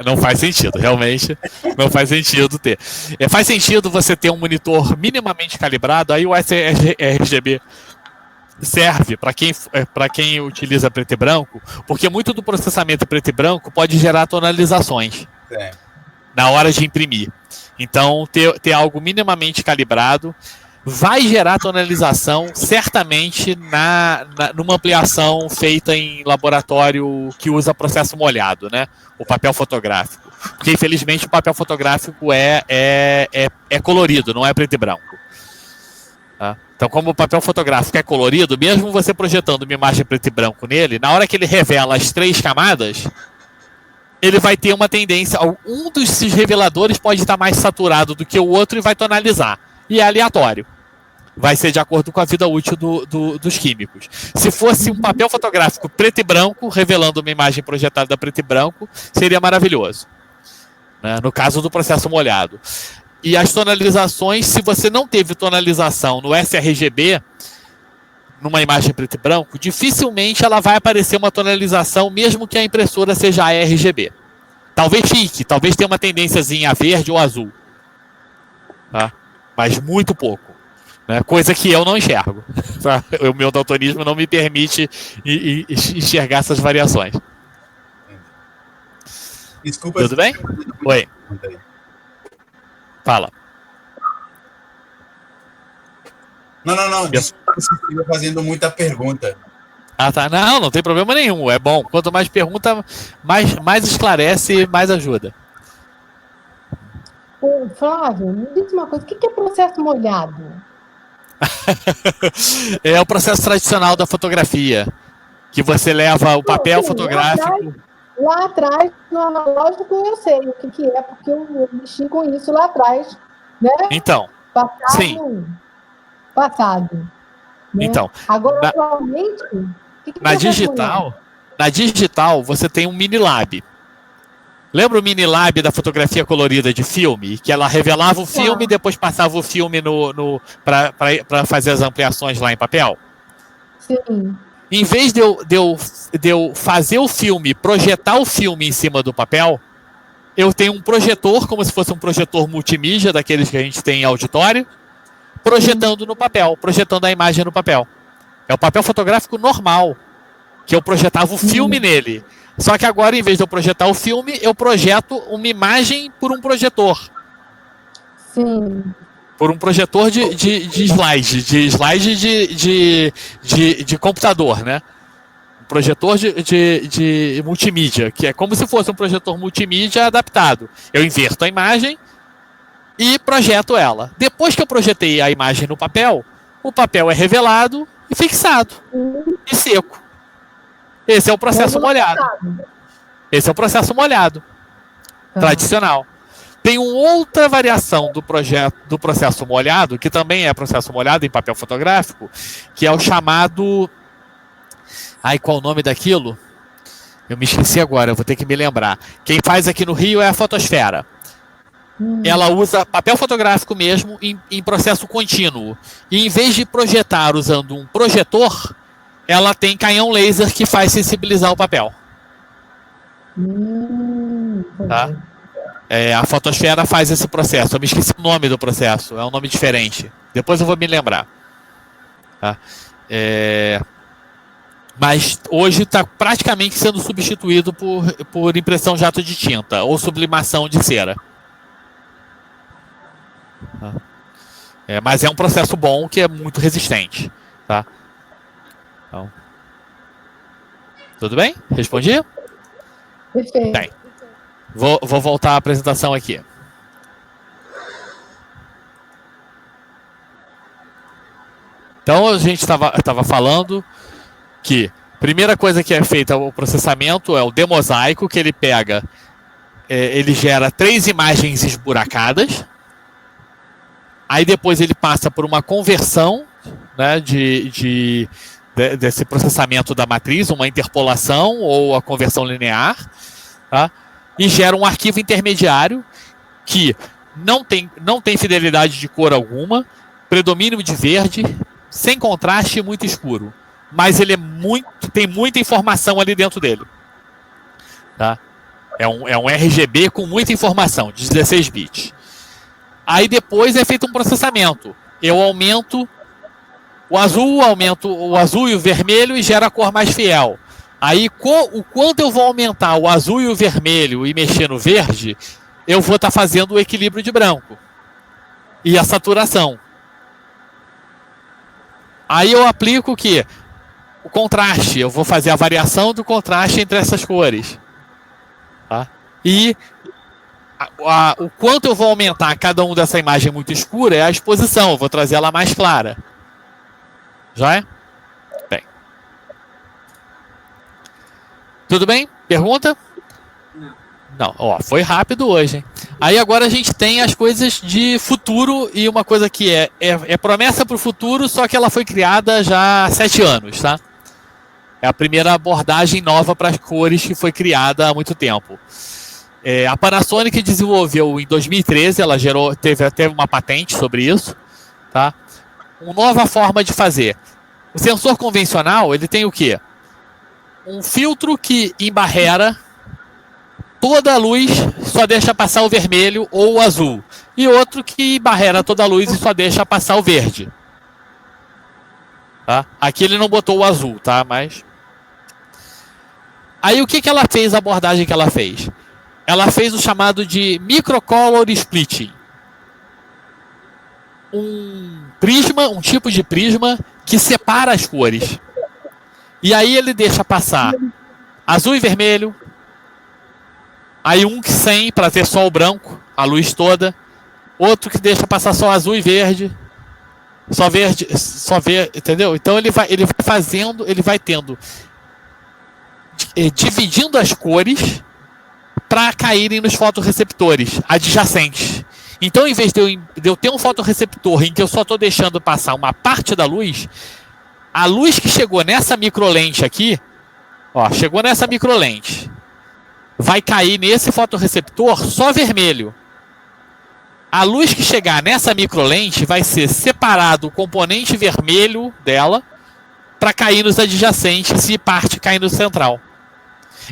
Não faz sentido, realmente não faz sentido ter. Faz sentido você ter um monitor minimamente calibrado, aí o sRGB serve para quem utiliza preto e branco, porque muito do processamento preto e branco pode gerar tonalizações na hora de imprimir. Então, ter algo minimamente calibrado vai gerar tonalização, certamente, numa ampliação feita em laboratório que usa processo molhado, né? O papel fotográfico. Porque, infelizmente, o papel fotográfico é colorido, não é preto e branco. Tá? Então, como o papel fotográfico é colorido, mesmo você projetando uma imagem preto e branco nele, na hora que ele revela as 3 camadas, ele vai ter uma tendência... Um dos reveladores pode estar mais saturado do que o outro e vai tonalizar. E é aleatório. Vai ser de acordo com a vida útil dos químicos. Se fosse um papel fotográfico preto e branco, revelando uma imagem projetada preto e branco, seria maravilhoso. Né? No caso do processo molhado. E as tonalizações, se você não teve tonalização no sRGB, numa imagem preto e branco, dificilmente ela vai aparecer uma tonalização, mesmo que a impressora seja ARGB. Talvez fique, talvez tenha uma tendênciazinha a verde ou azul. Tá? Mas muito pouco. Né? Coisa que eu não enxergo. Tá? O meu daltonismo não me permite enxergar essas variações. Desculpa. Tudo bem? Oi. Fala. Não. Desculpa se eu estiver fazendo muita pergunta. Tá. Não tem problema nenhum. É bom. Quanto mais pergunta, mais esclarece, mais ajuda. Ô, Flávio, me diz uma coisa. O que é processo molhado? É o processo tradicional da fotografia, que você leva o papel fotográfico. Lá atrás, no analógico, eu sei o que é, porque eu mexi com isso lá atrás, né? Então, Passado. Né? Então, agora, atualmente, na digital, você tem um Minilab. Lembra o Minilab da fotografia colorida de filme? Que ela revelava o filme e depois passava o filme para fazer as ampliações lá em papel? Sim. Em vez de eu fazer o filme, projetar o filme em cima do papel, eu tenho um projetor, como se fosse um projetor multimídia, daqueles que a gente tem em auditório, projetando no papel, projetando a imagem no papel. É o papel fotográfico normal, que eu projetava o filme nele. Só que agora, em vez de eu projetar o filme, eu projeto uma imagem por um projetor. Sim. Por um projetor de slide de computador, né? Um projetor de multimídia, que é como se fosse um projetor multimídia adaptado. Eu inverto a imagem e projeto ela. Depois que eu projetei a imagem no papel, o papel é revelado e fixado e seco. Esse é o processo molhado. Esse é o processo molhado tradicional. Tem uma outra variação do processo molhado, que também é processo molhado em papel fotográfico, que é o chamado... Ai, qual o nome daquilo? Eu me esqueci agora, eu vou ter que me lembrar. Quem faz aqui no Rio é a Fotosfera. Ela usa papel fotográfico mesmo em processo contínuo. E em vez de projetar usando um projetor, ela tem canhão laser que faz sensibilizar o papel. Tá? A Fotosfera faz esse processo. Eu me esqueci o nome do processo. É um nome diferente. Depois eu vou me lembrar. Tá? Mas hoje está praticamente sendo substituído por impressão jato de tinta ou sublimação de cera. Tá? Mas é um processo bom que é muito resistente. Tá? Então, tudo bem? Respondi? Perfeito. Bem, vou voltar à apresentação aqui. Então a gente estava falando que a primeira coisa que é feita o processamento é o demosaico, que ele pega, ele gera 3 imagens esburacadas, aí depois ele passa por uma conversão, né, desse processamento da matriz, uma interpolação ou a conversão linear, tá? E gera um arquivo intermediário que não tem fidelidade de cor alguma, predomínio de verde, sem contraste e muito escuro. Mas ele tem muita informação ali dentro dele. Tá? É um RGB com muita informação, de 16 bits. Aí depois é feito um processamento. Eu aumento o azul e o vermelho e gera a cor mais fiel. Aí, o quanto eu vou aumentar o azul e o vermelho e mexer no verde, eu vou estar fazendo o equilíbrio de branco. E a saturação. Aí eu aplico o quê? O contraste. Eu vou fazer a variação do contraste entre essas cores. Tá? E o quanto eu vou aumentar cada um dessa imagem muito escura é a exposição. Eu vou trazer ela mais clara. Já é? Bem. Tudo bem? Pergunta? Não. Ó, foi rápido hoje, hein? Aí agora a gente tem as coisas de futuro e uma coisa que é promessa para o futuro, só que ela foi criada já há 7 anos, tá? É a primeira abordagem nova para as cores que foi criada há muito tempo. A Panasonic desenvolveu em 2013, ela teve uma patente sobre isso, tá? Uma nova forma de fazer. O sensor convencional, ele tem o quê? Um filtro que embarrera toda a luz, só deixa passar o vermelho ou o azul. E outro que embarrera toda a luz e só deixa passar o verde. Tá? Aqui ele não botou o azul, tá? Mas... Aí o que ela fez, a abordagem que ela fez? Ela fez o chamado de microcolor splitting. Um tipo de prisma que separa as cores. E aí ele deixa passar azul e vermelho. Aí um que sem para ter só o branco, a luz toda. Outro que deixa passar só azul e verde. Só verde, entendeu? Então ele vai fazendo, ele vai tendo, dividindo as cores para caírem nos fotorreceptores adjacentes. Então, em vez de eu ter um fotorreceptor em que eu só estou deixando passar uma parte da luz, a luz que chegou nessa microlente aqui, ó, chegou nessa microlente, vai cair nesse fotorreceptor só vermelho. A luz que chegar nessa microlente vai ser separado o componente vermelho dela para cair nos adjacentes e parte cair no central.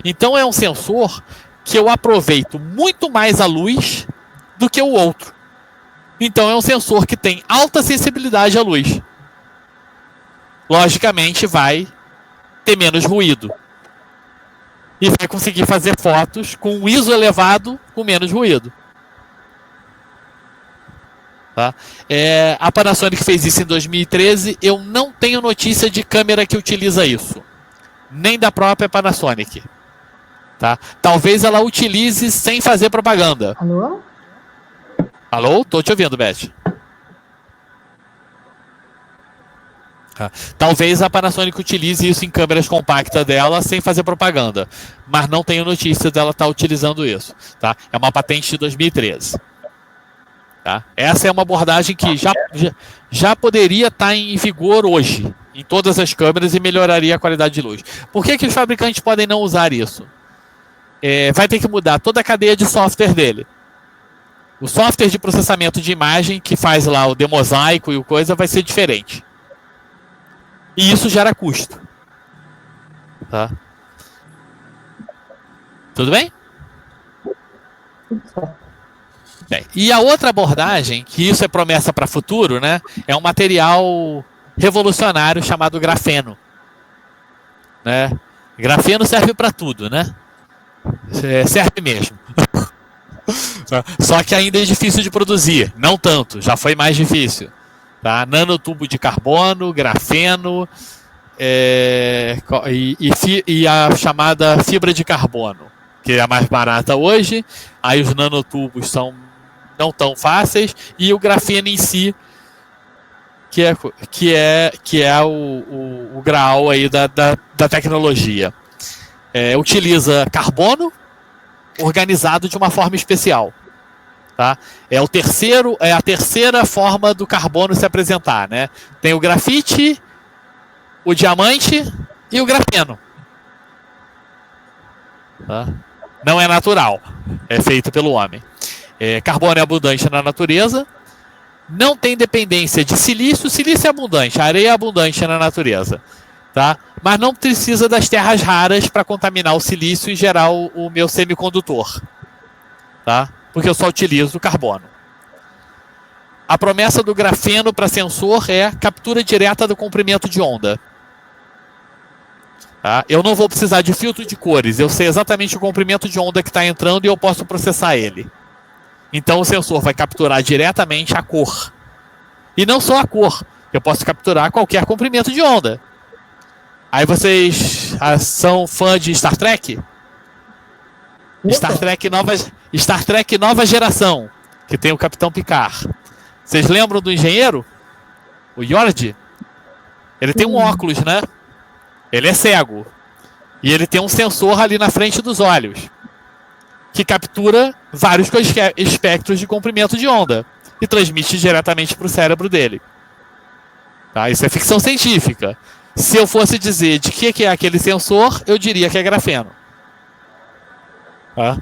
Então é um sensor que eu aproveito muito mais a luz do que o outro. Então é um sensor que tem alta sensibilidade à luz. Logicamente vai ter menos ruído. E vai conseguir fazer fotos com um ISO elevado com menos ruído. Tá? A Panasonic fez isso em 2013. Eu não tenho notícia de câmera que utiliza isso, nem da própria Panasonic. Tá? Talvez ela utilize sem fazer propaganda. Alô? Alô? Tô te ouvindo, Beth. Talvez a Panasonic utilize isso em câmeras compactas dela sem fazer propaganda, mas não tenho notícia dela estar utilizando isso. Tá? É uma patente de 2013. Tá? Essa é uma abordagem que já poderia estar em vigor hoje, em todas as câmeras, e melhoraria a qualidade de luz. Por que os fabricantes podem não usar isso? Vai ter que mudar toda a cadeia de software dele. O software de processamento de imagem, que faz lá o demosaico e o coisa, vai ser diferente. E isso gera custo. Tá? Tudo bem? Bem, e a outra abordagem, que isso é promessa para futuro, né, é um material revolucionário chamado grafeno. Né? Grafeno serve para tudo, né? Serve mesmo. Só que ainda é difícil de produzir. Não tanto, já foi mais difícil. Tá? Nanotubo de carbono, grafeno e a chamada fibra de carbono, que é a mais barata hoje. Aí os nanotubos são não tão fáceis, e o grafeno em si, que é o grau aí da tecnologia. Utiliza carbono organizado de uma forma especial. Tá? É a terceira forma do carbono se apresentar. Né? Tem o grafite, o diamante e o grafeno. Tá? Não é natural, é feito pelo homem. Carbono é abundante na natureza, não tem dependência de silício. Silício é abundante, a areia é abundante na natureza. Tá? Mas não precisa das terras raras para contaminar o silício e gerar o meu semicondutor. Tá? Porque eu só utilizo o carbono. A promessa do grafeno para sensor é captura direta do comprimento de onda. Tá? Eu não vou precisar de filtro de cores, eu sei exatamente o comprimento de onda que está entrando e eu posso processar ele. Então o sensor vai capturar diretamente a cor. E não só a cor, eu posso capturar qualquer comprimento de onda. Aí vocês são fã de Star Trek? Star Trek Nova Geração, que tem o Capitão Picard. Vocês lembram do engenheiro? O Geordi? Ele tem um óculos, né? Ele é cego. E ele tem um sensor ali na frente dos olhos, que captura vários espectros de comprimento de onda e transmite diretamente para o cérebro dele. Tá? Isso é ficção científica. Se eu fosse dizer de que é aquele sensor, eu diria que é grafeno. Tá?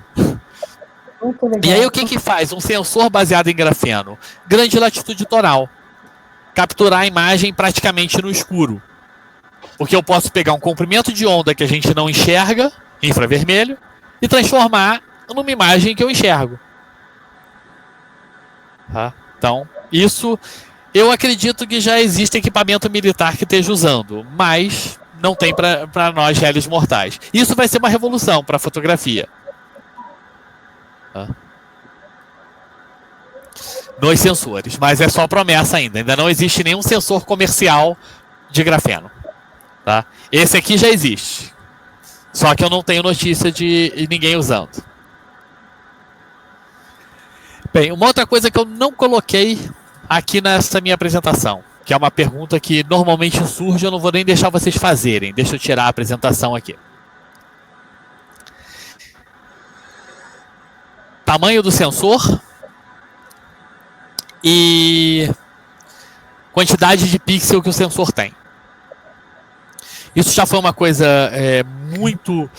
E aí o que faz um sensor baseado em grafeno? Grande latitude tonal. Capturar a imagem praticamente no escuro. Porque eu posso pegar um comprimento de onda que a gente não enxerga, infravermelho, e transformar numa imagem que eu enxergo. Tá? Então, isso eu acredito que já existe equipamento militar que esteja usando, mas não tem para nós réis mortais. Isso vai ser uma revolução para a fotografia. Tá? Nos sensores, mas é só promessa ainda não existe nenhum sensor comercial de grafeno. Tá? Esse aqui já existe, só que eu não tenho notícia de ninguém usando. Bem, uma outra coisa que eu não coloquei aqui nessa minha apresentação, que é uma pergunta que normalmente surge, eu não vou nem deixar vocês fazerem. Deixa eu tirar a apresentação aqui. Tamanho do sensor e quantidade de pixel que o sensor tem. Isso já foi uma coisa muito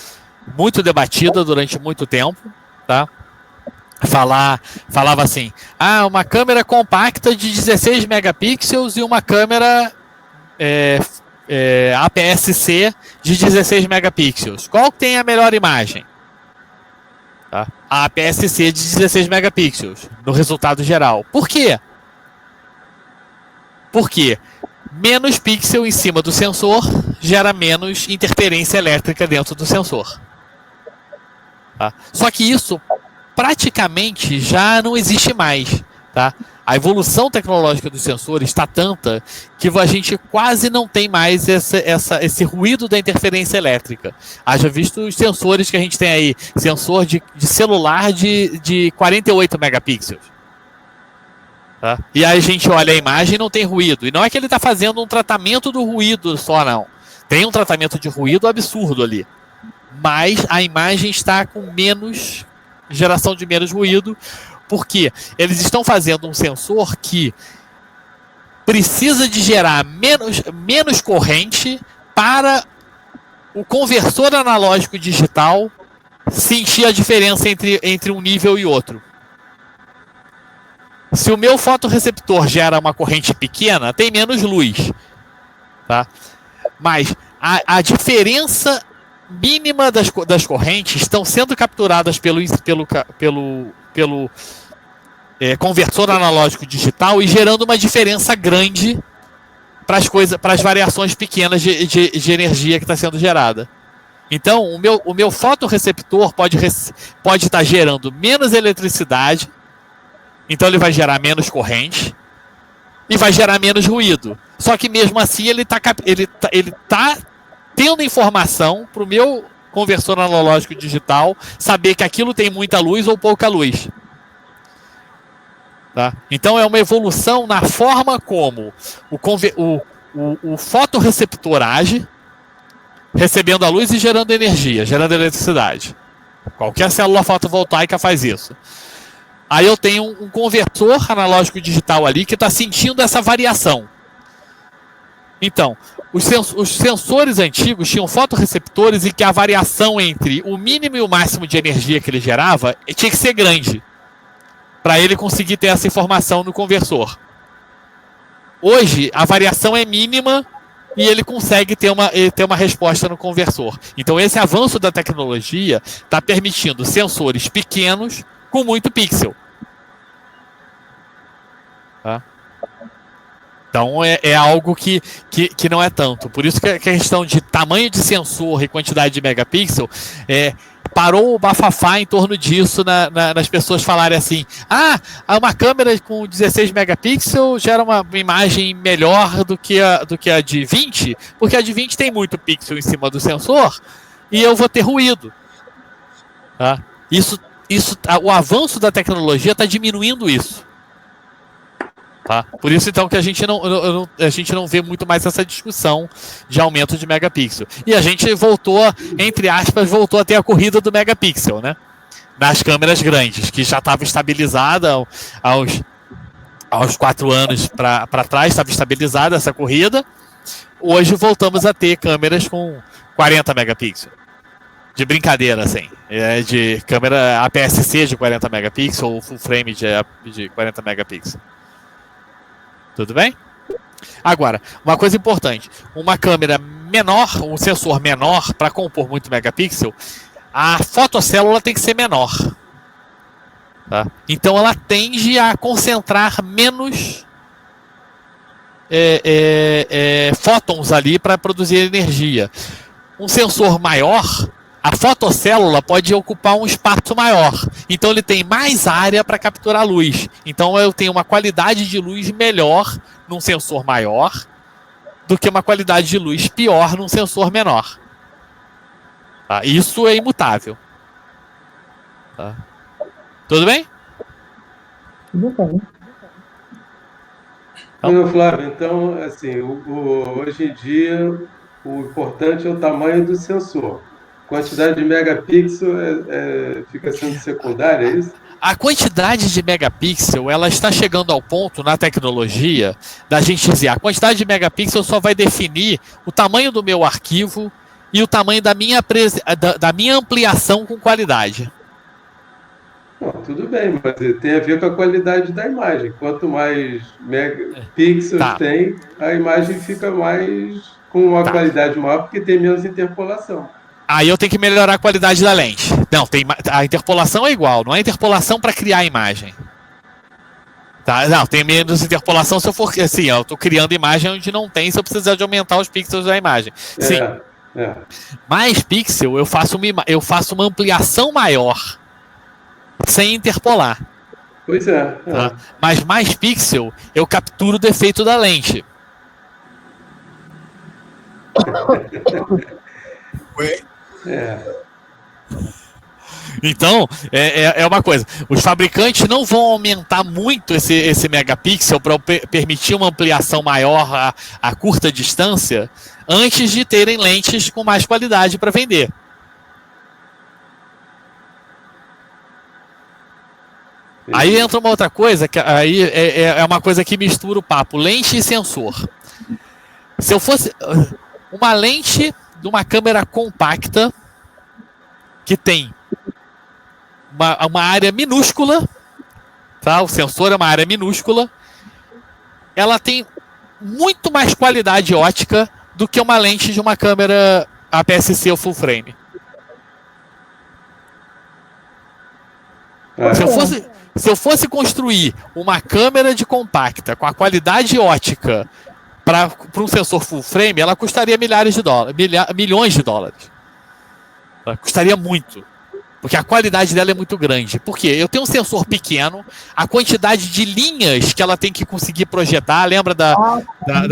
debatida durante muito tempo. Tá? Falava assim, uma câmera compacta de 16 megapixels e uma câmera APS-C de 16 megapixels. Qual tem a melhor imagem? Tá? A APS-C de 16 megapixels, no resultado geral. Por quê? Porque menos pixel em cima do sensor gera menos interferência elétrica dentro do sensor. Tá? Só que isso praticamente já não existe mais. Tá? A evolução tecnológica dos sensores está tanta que a gente quase não tem mais esse ruído da interferência elétrica. Haja visto os sensores que a gente tem aí, sensor de celular de 48 megapixels. Tá? E aí a gente olha a imagem e não tem ruído. E não é que ele está fazendo um tratamento do ruído só, não. Tem um tratamento de ruído absurdo ali. Mas a imagem está com menos geração de menos ruído, porque eles estão fazendo um sensor que precisa de gerar menos corrente para o conversor analógico digital sentir a diferença entre um nível e outro. Se o meu fotorreceptor gera uma corrente pequena, tem menos luz. Tá? Mas a diferença mínima das correntes estão sendo capturadas pelo conversor analógico digital e gerando uma diferença grande para as variações pequenas de energia que está sendo gerada. Então, o meu fotorreceptor pode estar gerando menos eletricidade, então ele vai gerar menos corrente e vai gerar menos ruído. Só que mesmo assim ele tá tendo informação para o meu conversor analógico digital saber que aquilo tem muita luz ou pouca luz. Tá? Então é uma evolução na forma como o fotorreceptor age, recebendo a luz e gerando energia, gerando eletricidade. Qualquer célula fotovoltaica faz isso. Aí eu tenho um conversor analógico digital ali que está sentindo essa variação. Então, os sensores antigos tinham fotorreceptores em que a variação entre o mínimo e o máximo de energia que ele gerava tinha que ser grande, para ele conseguir ter essa informação no conversor. Hoje, a variação é mínima e ele consegue ter uma resposta no conversor. Então, esse avanço da tecnologia está permitindo sensores pequenos com muito pixel. Tá? Então é algo que não é tanto. Por isso que a questão de tamanho de sensor e quantidade de megapixel parou o bafafá em torno disso nas pessoas falarem assim: uma câmera com 16 megapixels gera uma imagem melhor do que a de 20, porque a de 20 tem muito pixel em cima do sensor e eu vou ter ruído. Tá? O avanço da tecnologia está diminuindo isso. Tá? Por isso então que a gente não vê muito mais essa discussão de aumento de megapixel. E a gente voltou, entre aspas, a ter a corrida do megapixel, né? Nas câmeras grandes, que já estava estabilizada aos 4 anos para trás, estava estabilizada essa corrida. Hoje voltamos a ter câmeras com 40 megapixels. De brincadeira, assim. De câmera APS-C de 40 megapixels ou full frame de 40 megapixels. Tudo bem? Agora, uma coisa importante. Uma câmera menor, um sensor menor, para compor muito megapixel, a fotocélula tem que ser menor. Tá? Então ela tende a concentrar menos fótons ali para produzir energia. Um sensor maior, a fotocélula pode ocupar um espaço maior. Então ele tem mais área para capturar luz. Então eu tenho uma qualidade de luz melhor num sensor maior do que uma qualidade de luz pior num sensor menor. Tá? Isso é imutável. Tá? Tudo bem? Tudo bem. Flávio, então, assim, hoje em dia, o importante é o tamanho do sensor. Quantidade de megapixel fica sendo secundária, é isso? A quantidade de megapixel, ela está chegando ao ponto na tecnologia da gente dizer, a quantidade de megapixel só vai definir o tamanho do meu arquivo e o tamanho da minha ampliação com qualidade. Não, tudo bem, mas tem a ver com a qualidade da imagem. Quanto mais megapixels tem, a imagem fica mais com uma qualidade maior porque tem menos interpolação. Aí eu tenho que melhorar a qualidade da lente. Não, a interpolação é igual, não é interpolação para criar a imagem. Tá? Não, tem menos interpolação se eu for assim, eu estou criando imagem onde não tem, se eu precisar de aumentar os pixels da imagem. Sim. Mais pixel, eu faço uma ampliação maior sem interpolar. Pois é. Tá? Mas mais pixel, eu capturo o defeito da lente. Então, é uma coisa. Os fabricantes não vão aumentar muito esse megapixel para permitir uma ampliação maior a curta distância antes de terem lentes com mais qualidade para vender. Aí entra uma outra coisa, que aí é uma coisa que mistura o papo, lente e sensor. Se eu fosse uma lente de uma câmera compacta que tem uma área minúscula, tá? O sensor é uma área minúscula, ela tem muito mais qualidade ótica do que uma lente de uma câmera APS-C ou full frame. Se eu fosse construir uma câmera de compacta com a qualidade ótica para um sensor full frame, ela custaria milhões de dólares. Ela custaria muito. Porque a qualidade dela é muito grande. Por quê? Eu tenho um sensor pequeno, a quantidade de linhas que ela tem que conseguir projetar, lembra da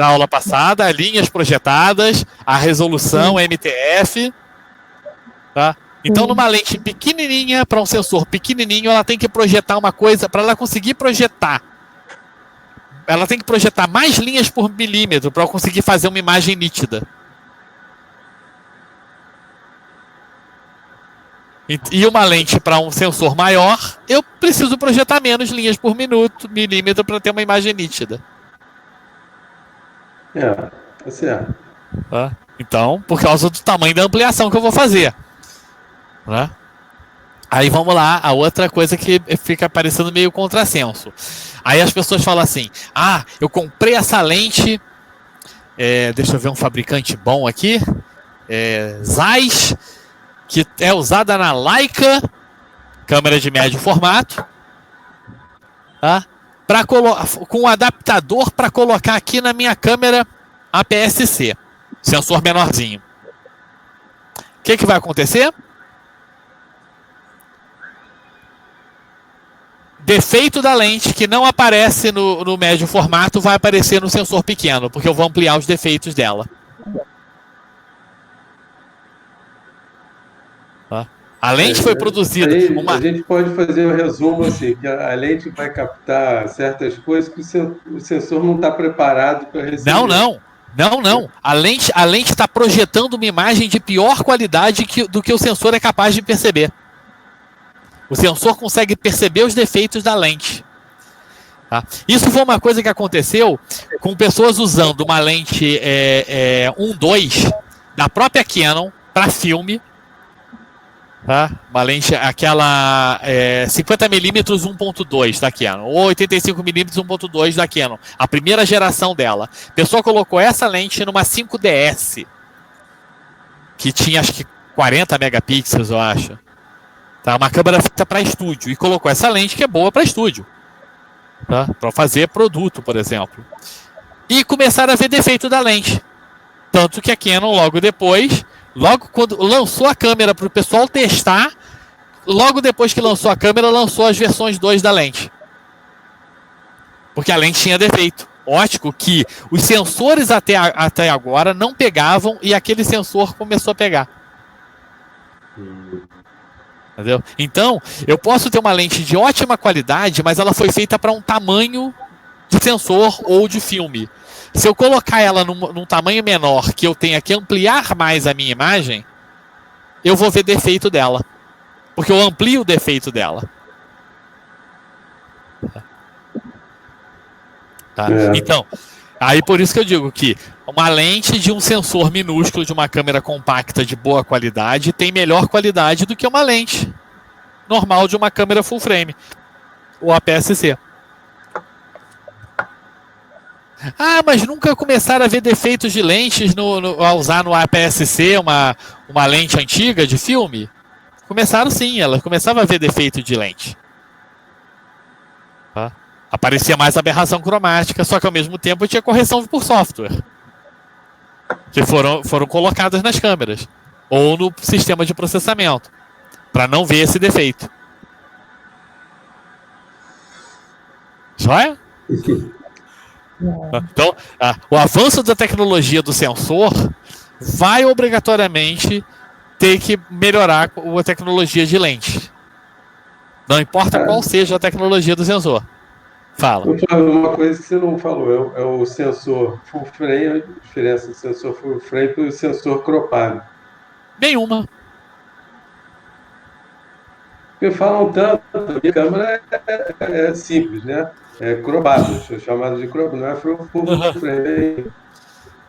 aula passada? Linhas projetadas, a resolução MTF. Tá? Então, numa lente pequenininha, para um sensor pequenininho, ela tem que projetar uma coisa, para ela conseguir projetar. Ela tem que projetar mais linhas por milímetro para conseguir fazer uma imagem nítida. E uma lente para um sensor maior, eu preciso projetar menos linhas por milímetro para ter uma imagem nítida. Tá certo. Tá? Então, por causa do tamanho da ampliação que eu vou fazer. Né? Aí vamos lá, a outra coisa que fica parecendo meio contrassenso. Aí as pessoas falam assim, eu comprei essa lente, deixa eu ver um fabricante bom aqui, Zeiss, que é usada na Leica, câmera de médio formato, tá? Com um adaptador para colocar aqui na minha câmera APS-C, sensor menorzinho. O que vai acontecer? Defeito da lente que não aparece no médio formato vai aparecer no sensor pequeno, porque eu vou ampliar os defeitos dela. Tá? A lente foi produzida... A gente pode fazer um resumo assim, que a lente vai captar certas coisas que o sensor não está preparado para receber. Não. A lente está projetando uma imagem de pior qualidade do que o sensor é capaz de perceber. O sensor consegue perceber os defeitos da lente. Tá? Isso foi uma coisa que aconteceu com pessoas usando uma lente 1.2 da própria Canon para filme. Tá? Uma lente, aquela 50mm 1.2 da Canon, ou 85mm 1.2 da Canon, a primeira geração dela. A pessoa colocou essa lente numa 5DS, que tinha acho que 40 megapixels, eu acho. Tá? Uma câmera feita para estúdio, e colocou essa lente que é boa para estúdio. Tá? Para fazer produto, por exemplo. E começaram a ver defeito da lente. Tanto que a Canon, logo quando lançou a câmera para o pessoal testar, logo depois que lançou a câmera, lançou as versões 2 da lente. Porque a lente tinha defeito óptico que os sensores até agora não pegavam e aquele sensor começou a pegar. Entendeu? Então, eu posso ter uma lente de ótima qualidade, mas ela foi feita para um tamanho de sensor ou de filme. Se eu colocar ela num tamanho menor, que eu tenha que ampliar mais a minha imagem, eu vou ver defeito dela. Porque eu amplio o defeito dela. Tá? Então, aí por isso que eu digo que uma lente de um sensor minúsculo de uma câmera compacta de boa qualidade tem melhor qualidade do que uma lente normal de uma câmera full frame, ou APS-C. Mas nunca começaram a ver defeitos de lentes ao usar no APS-C uma lente antiga de filme? Começaram sim, elas começavam a ver defeito de lente. Tá? Aparecia mais aberração cromática, só que ao mesmo tempo tinha correção por software. Que foram colocadas nas câmeras. Ou no sistema de processamento. Para não ver esse defeito. Joia? Então, o avanço da tecnologia do sensor vai obrigatoriamente ter que melhorar a tecnologia de lente. Não importa qual seja a tecnologia do sensor. Fala. Uma coisa que você não falou é o sensor full frame, a diferença do sensor full frame para o sensor cropado. Nenhuma. Porque falam tanto, a minha câmera é simples, né? É cropada, chamado de crop, não é full frame.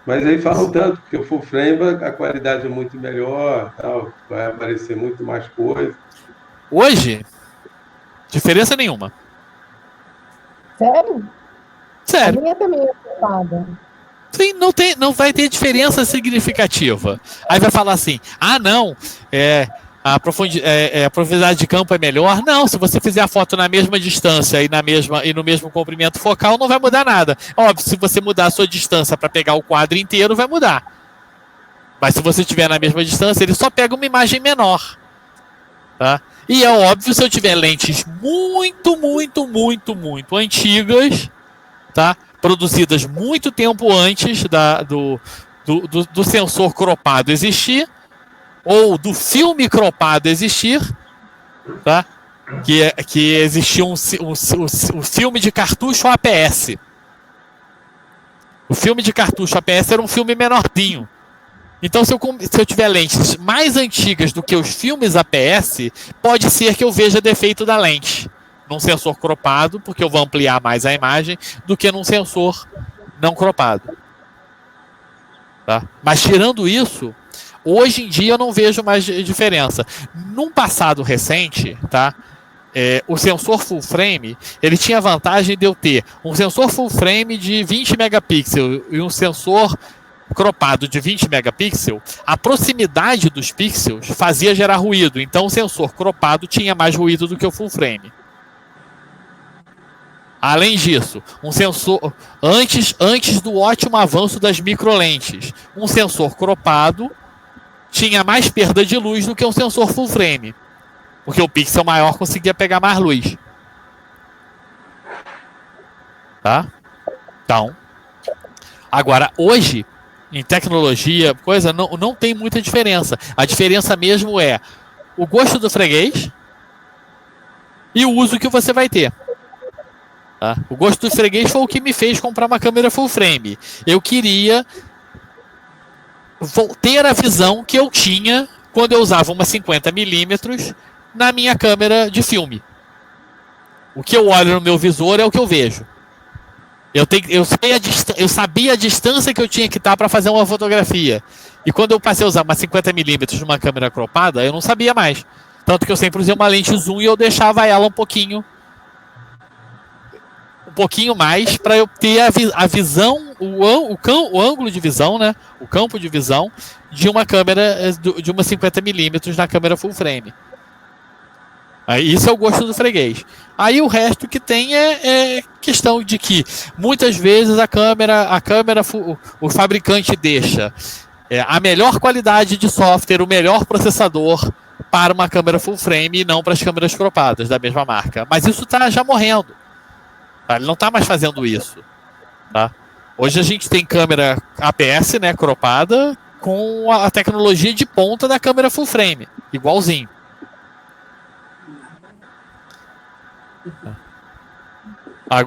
Mas aí falam tanto, porque o full frame a qualidade é muito melhor, tal, vai aparecer muito mais coisa. Hoje, diferença nenhuma. Sério? A Sério. minha também é cropada. Sim, não vai ter diferença significativa. Aí vai falar assim, não, a profundidade de campo é melhor. Não, se você fizer a foto na mesma distância e no mesmo comprimento focal, não vai mudar nada. Óbvio, se você mudar a sua distância para pegar o quadro inteiro, vai mudar. Mas se você estiver na mesma distância, ele só pega uma imagem menor. Tá? E é óbvio, se eu tiver lentes muito antigas, tá? Produzidas muito tempo antes do sensor cropado existir, ou do filme cropado existir, tá? Que existia um filme de cartucho APS. O filme de cartucho APS era um filme menorzinho. Então, se eu tiver lentes mais antigas do que os filmes APS, pode ser que eu veja defeito da lente num sensor cropado, porque eu vou ampliar mais a imagem, do que num sensor não cropado. Tá? Mas, tirando isso, hoje em dia eu não vejo mais diferença. Num passado recente, tá? O sensor full frame, ele tinha a vantagem de eu ter um sensor full frame de 20 megapixels e um sensor cropado de 20 megapixels, a proximidade dos pixels fazia gerar ruído. Então o sensor cropado tinha mais ruído do que o full frame. Além disso, um sensor antes do ótimo avanço das microlentes, um sensor cropado tinha mais perda de luz do que um sensor full frame, porque o pixel maior conseguia pegar mais luz. Tá? Então, agora hoje em tecnologia, não tem muita diferença. A diferença mesmo é o gosto do freguês e o uso que você vai ter. Tá? O gosto do freguês foi o que me fez comprar uma câmera full frame. Eu queria ter a visão que eu tinha quando eu usava uma 50mm na minha câmera de filme. O que eu olho no meu visor é o que eu vejo. Eu sabia a distância que eu tinha que estar para fazer uma fotografia. E quando eu passei a usar uma 50mm numa câmera cropada, eu não sabia mais. Tanto que eu sempre usei uma lente zoom e eu deixava ela um pouquinho mais para eu ter a visão, o ângulo de visão, né? O campo de visão de uma câmera de uma 50mm na câmera full frame. Isso é o gosto do freguês. Aí o resto que tem é questão de que muitas vezes a câmera o fabricante deixa a melhor qualidade de software, o melhor processador para uma câmera full frame e não para as câmeras cropadas da mesma marca. Mas isso está já morrendo. Tá? Ele não está mais fazendo isso. Tá? Hoje a gente tem câmera APS, né, cropada, com a tecnologia de ponta da câmera full frame, igualzinho.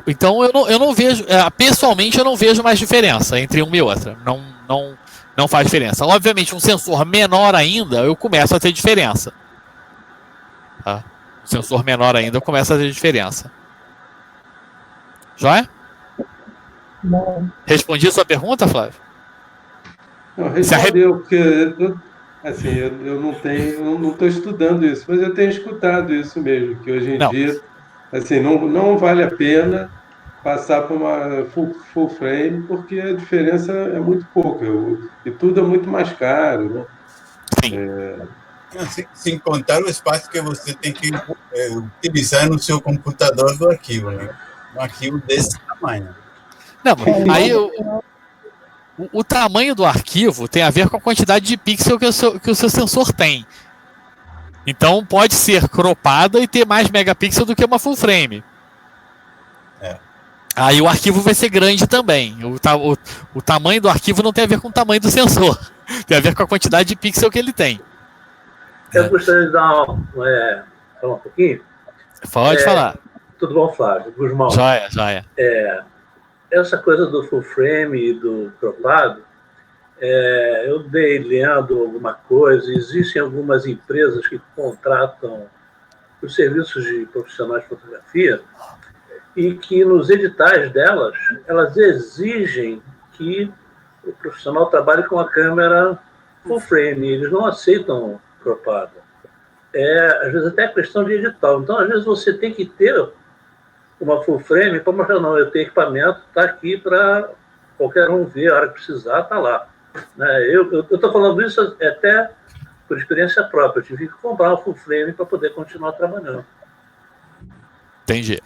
Então eu não vejo, pessoalmente eu não vejo mais diferença entre uma e outra. Não faz diferença. Obviamente um sensor menor ainda eu começo a ter diferença. Tá? O sensor menor ainda eu começo a ter diferença. Joia? Não. Respondi a sua pergunta, Flávio? Não, respondeu, porque eu não estou estudando isso, mas eu tenho escutado isso mesmo, que hoje em dia assim, não vale a pena passar por uma full frame, porque a diferença é muito pouca e tudo é muito mais caro, né? Sim. Sem contar o espaço que você tem que utilizar no seu computador do arquivo, né? Um arquivo desse tamanho. Não, aí o tamanho do arquivo tem a ver com a quantidade de pixel que o seu sensor tem. Então pode ser cropada e ter mais megapixel do que uma full frame. Aí o arquivo vai ser grande também. O tamanho do arquivo não tem a ver com o tamanho do sensor. Tem a ver com a quantidade de pixel que ele tem. Eu gostaria de dar falar um pouquinho. Pode falar. Tudo bom, Flávio? Guzmão. Joia. Essa coisa do full frame e do cropado, eu dei lendo alguma coisa. Existem algumas empresas que contratam os serviços de profissionais de fotografia e que nos editais delas, elas exigem que o profissional trabalhe com a câmera full frame. Eles não aceitam cropado. Às vezes até questão de edital. Então, às vezes você tem que ter uma full frame para mostrar, não, eu tenho equipamento, está aqui para qualquer um ver, a hora que precisar, está lá. Eu estou falando isso até por experiência própria. Eu tive que comprar uma full frame para poder continuar trabalhando. Entendi.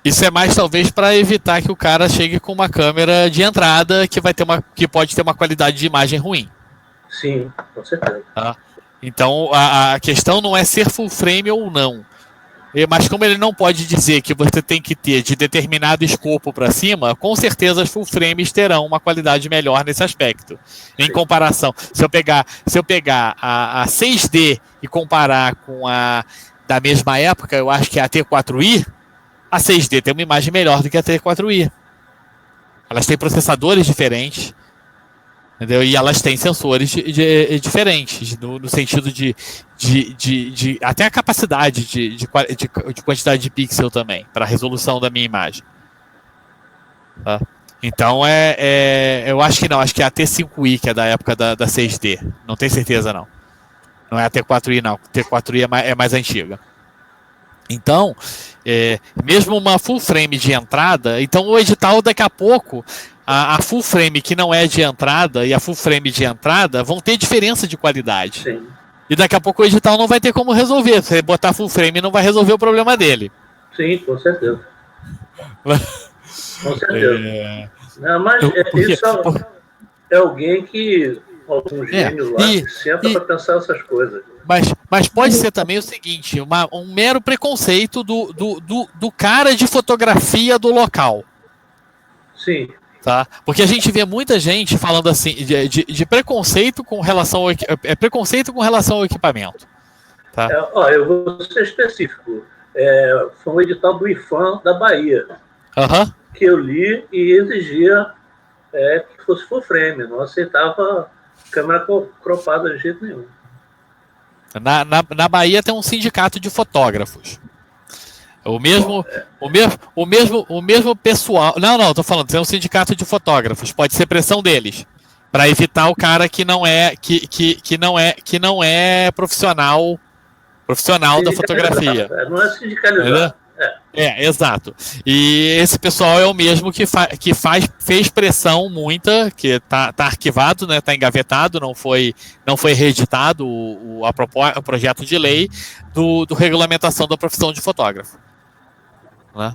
Isso é mais talvez para evitar que o cara chegue com uma câmera de entrada que pode ter uma qualidade de imagem ruim. Sim, com certeza. Tá? Então a questão não é ser full frame ou não. Mas como ele não pode dizer que você tem que ter de determinado escopo para cima, com certeza as full frames terão uma qualidade melhor nesse aspecto. Em comparação, se eu pegar a 6D e comparar com a da mesma época, eu acho que é a T4i, a 6D tem uma imagem melhor do que a T4i. Elas têm processadores diferentes, entendeu? E elas têm sensores diferentes, no sentido de até a capacidade de quantidade de pixel também, para a resolução da minha imagem. Tá? Então, eu acho que não, acho que é a T5i, que é da época da 6D. Não tenho certeza, não. Não é a T4i, não. A T4i é mais antiga. Então, mesmo uma full frame de entrada, então o edital daqui a pouco, a full frame que não é de entrada e a full frame de entrada vão ter diferença de qualidade. Sim. E daqui a pouco o edital não vai ter como resolver. Se você botar full frame, não vai resolver o problema dele. Sim, com certeza. Com certeza. Não, mas isso é alguém que, algum gênio lá, que senta para pensar essas coisas. Mas pode ser também o seguinte, um mero preconceito do cara de fotografia do local. Sim. Tá? Porque a gente vê muita gente falando assim de preconceito com relação ao equipamento. Tá? Eu vou ser específico. Foi um edital do IFAM da Bahia, que eu li e exigia que fosse full frame, não aceitava câmera cropada de jeito nenhum. Na Bahia tem um sindicato de fotógrafos. O mesmo pessoal. Não, tô falando, tem um sindicato de fotógrafos. Pode ser pressão deles, para evitar o cara que não é profissional da fotografia. Não é sindicalizado. Exato. E esse pessoal é o mesmo que fez pressão muita, que tá arquivado, né, tá engavetado, não foi reeditado o projeto de lei do regulamentação da profissão de fotógrafo. Né?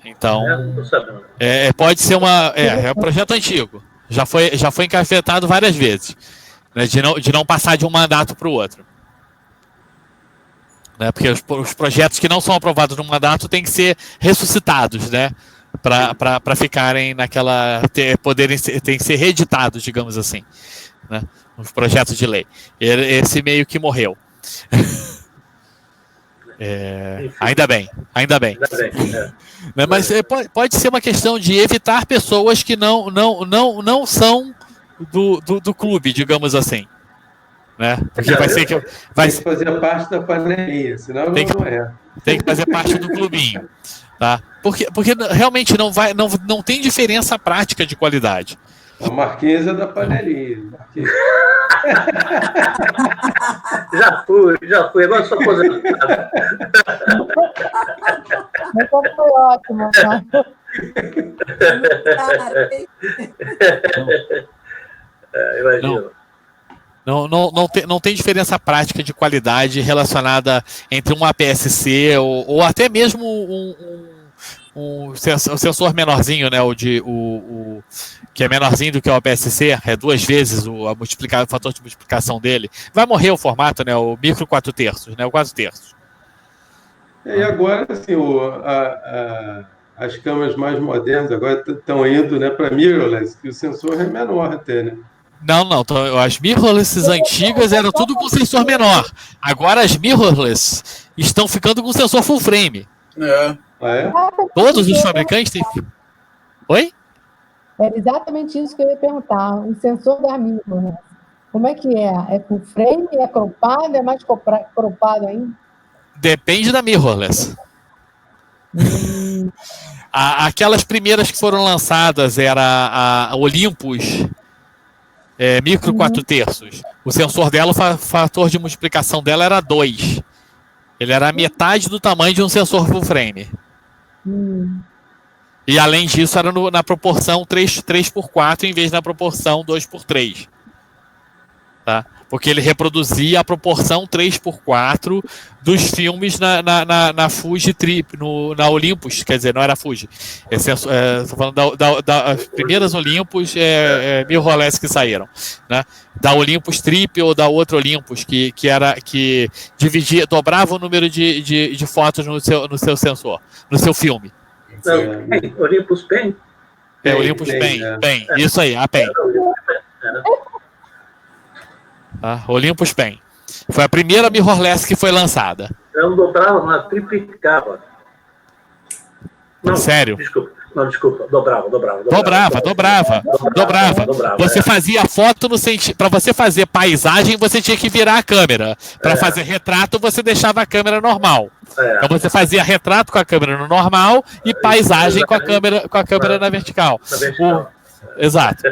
Então, pode ser é um projeto antigo. Já foi engavetado várias vezes, né, de não passar de um mandato para o outro. Né, porque os projetos que não são aprovados no mandato têm que ser ressuscitados, né, para ficarem tem que ser reeditados, digamos assim, né, os projetos de lei. Esse meio que morreu. Ainda bem. Né, mas pode ser uma questão de evitar pessoas que não são do clube, digamos assim. Né? Porque tem que fazer parte da panelinha, senão não é. Tem que fazer parte do clubinho. Tá? Porque realmente não tem diferença prática de qualidade. A Marquinhos é da panelinha. Já fui, agora sou aposentado. Mas foi ótimo. Imagina. Não tem diferença prática de qualidade relacionada entre um APS-C ou até mesmo um sensor menorzinho, né? Que é menorzinho do que o APS-C, é 2 vezes o fator de multiplicação dele. Vai morrer o formato, né? O micro 4/3, né? O 4/3. E agora, assim, as câmeras mais modernas agora estão indo, né, para mirrorless, que o sensor é menor até, né? Não. Então, as mirrorless antigas eram tudo com sensor menor. Agora as mirrorless estão ficando com sensor full frame. É. Ah, é? Todos os fabricantes têm. Oi? Era exatamente isso que eu ia perguntar. O sensor da mirrorless, como é que é? É full frame? É cropado? É mais cropado ainda? Depende da mirrorless. Aquelas primeiras que foram lançadas era a Olympus micro 4/3. O sensor dela, o fator de multiplicação dela era 2. Ele era a metade do tamanho de um sensor full frame. E além disso, era na proporção 3x4 em vez da proporção 2x3. Tá? Porque ele reproduzia a proporção 3x4 dos filmes na Fuji Trip, na Olympus, quer dizer, não era Fuji. Estou falando das primeiras Olympus mirrorless que saíram. Né? Da Olympus Trip ou da outra Olympus, que dividia, dobrava o número de fotos no seu sensor, no seu filme. Olympus Pen? Olympus Pen. Isso aí, a Pen. Olympus Pen. Foi a primeira mirrorless que foi lançada. Eu não dobrava, mas triplicava. Não, sério? Desculpa. Dobrava. Você fazia foto no sentido. Para você fazer paisagem, você tinha que virar a câmera. Para fazer retrato, você deixava a câmera normal. Então você fazia retrato com a câmera no normal e paisagem com a câmera na vertical. Exato.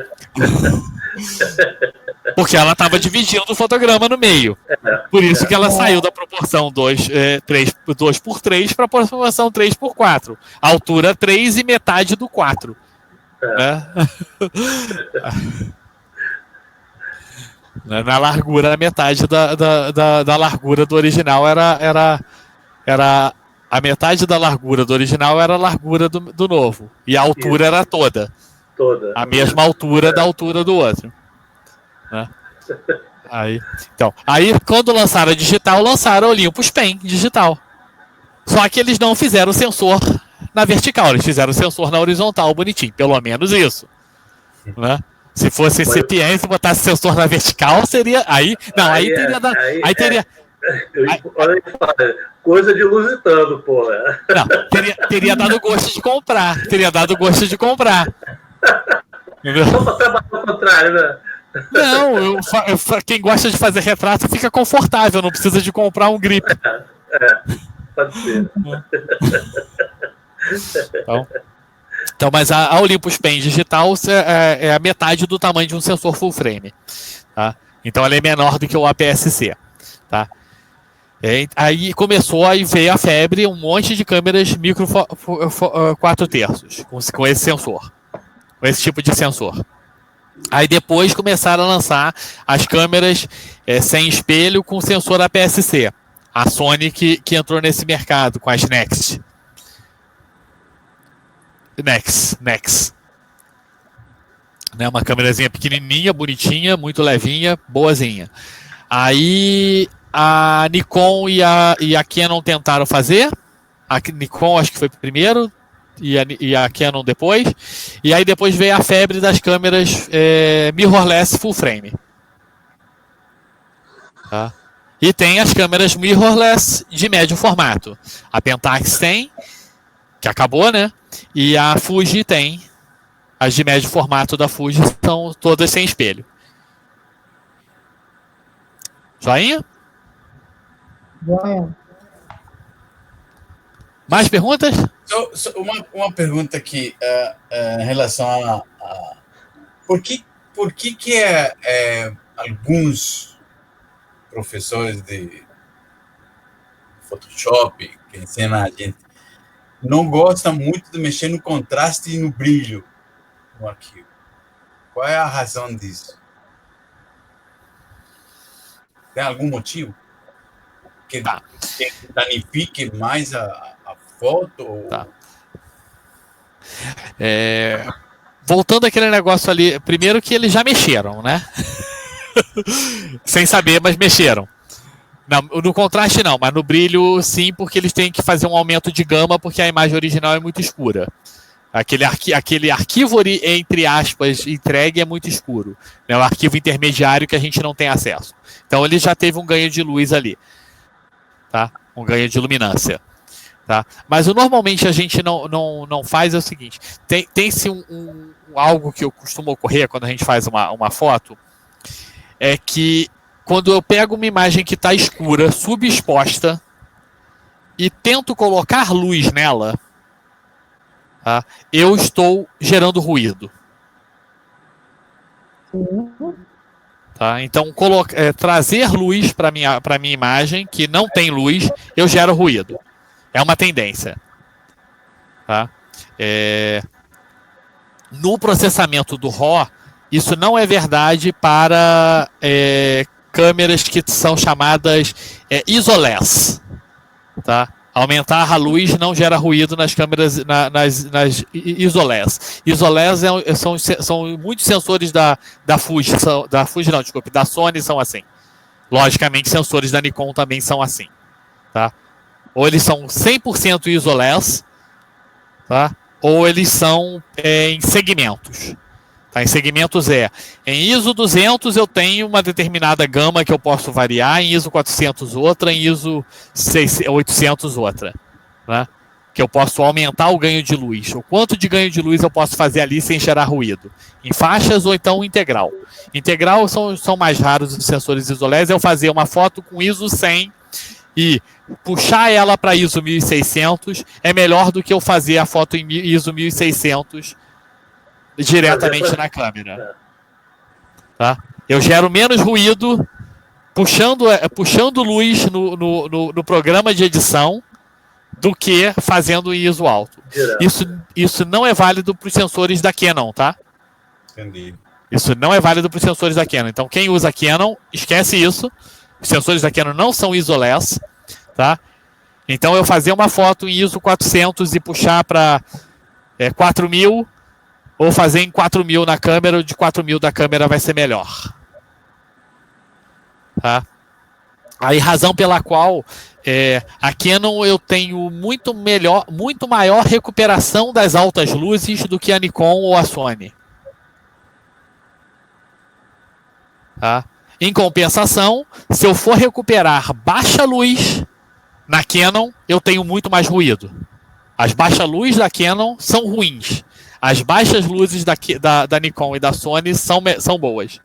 Porque ela estava dividindo o fotograma no meio. Por isso que ela saiu da proporção 2x3 para a proporção 3x4. Altura 3 e metade do 4. Na largura, a metade da largura do original era a metade da largura do original era a largura do novo. E a altura era toda. A mesma altura da altura do outro. Né? Aí, quando lançaram a digital, lançaram o Olympus Pen digital. Só que eles não fizeram o sensor na vertical, eles fizeram o sensor na horizontal, bonitinho. Pelo menos isso. Né? Se fosse CPM, se botasse sensor na vertical, seria. Aí teria. Coisa de lusitano, porra. Não, teria dado gosto de comprar. Só para trabalhar ao contrário, né? Não, quem gosta de fazer retrato fica confortável, não precisa de comprar um grip. Pode ser. Então, mas a Olympus Pen digital é a metade do tamanho de um sensor full frame. Tá? Então ela é menor do que o APS-C. Tá? Aí veio a febre, um monte de câmeras micro 4/3 com esse sensor, com esse tipo de sensor. Aí depois começaram a lançar as câmeras sem espelho com sensor APS-C. A Sony que entrou nesse mercado com as Nex. Né, uma câmerazinha pequenininha, bonitinha, muito levinha, boazinha. Aí a Nikon e a Canon tentaram fazer. A Nikon acho que foi primeiro e a Canon depois. E aí depois veio a febre das câmeras mirrorless full frame. Tá? E tem as câmeras mirrorless de médio formato. A Pentax tem, que acabou, né? E a Fuji tem. As de médio formato da Fuji são todas sem espelho. Joinha? Joia. Mais perguntas? Uma pergunta aqui em relação a por que alguns professores de Photoshop que ensinam a gente não gostam muito de mexer no contraste e no brilho no arquivo? Qual é a razão disso? Tem algum motivo? Que danifique mais a foto? Tá. Voltando àquele negócio ali, primeiro que eles já mexeram, né? Sem saber, mas mexeram. Não, no contraste não, mas no brilho sim, porque eles têm que fazer um aumento de gama, porque a imagem original é muito escura. Aquele arquivo, entre aspas, entregue é muito escuro. É o arquivo intermediário que a gente não tem acesso. Então ele já teve um ganho de luz ali. Tá? Um ganho de luminância. Tá? Mas normalmente a gente não faz é o seguinte. Tem-se algo que costuma ocorrer quando a gente faz uma foto, é que quando eu pego uma imagem que está escura, subexposta, e tento colocar luz nela, tá? Eu estou gerando ruído. Tá? Então, trazer luz para a minha imagem, que não tem luz, eu gero ruído. É uma tendência. Tá? No processamento do RAW, isso não é verdade para câmeras que são chamadas ISO-less. Tá? Aumentar a luz não gera ruído nas câmeras, nas ISO-less. ISO-less são muitos sensores da Fuji, da Sony são assim. Logicamente, sensores da Nikon também são assim. Tá? Ou eles são 100% ISO-less, tá? Ou eles são em segmentos. Tá? Em segmentos em ISO 200 eu tenho uma determinada gama que eu posso variar, em ISO 400 outra, em ISO 800 outra. Né? Que eu posso aumentar o ganho de luz. O quanto de ganho de luz eu posso fazer ali sem gerar ruído. Em faixas ou então integral. Integral são mais raros os sensores ISO-less, eu fazer uma foto com ISO 100 e puxar ela para ISO 1600 é melhor do que eu fazer a foto em ISO 1600 diretamente na câmera. Tá? Eu gero menos ruído puxando luz no programa de edição do que fazendo em ISO alto. Isso não é válido para os sensores da Canon, tá? Entendi. Isso não é válido para os sensores da Canon. Então, quem usa Canon, esquece isso. Os sensores da Canon não são ISO-less, tá? Então, eu fazer uma foto em ISO 400 e puxar para 4000, ou fazer em 4000 na câmera, o de 4000 da câmera vai ser melhor. Tá? Aí, razão pela qual a Canon eu tenho muito maior recuperação das altas luzes do que a Nikon ou a Sony. Tá? Em compensação, se eu for recuperar baixa luz na Canon, eu tenho muito mais ruído. As baixas luzes da Canon são ruins. As baixas luzes da Nikon e da Sony são boas.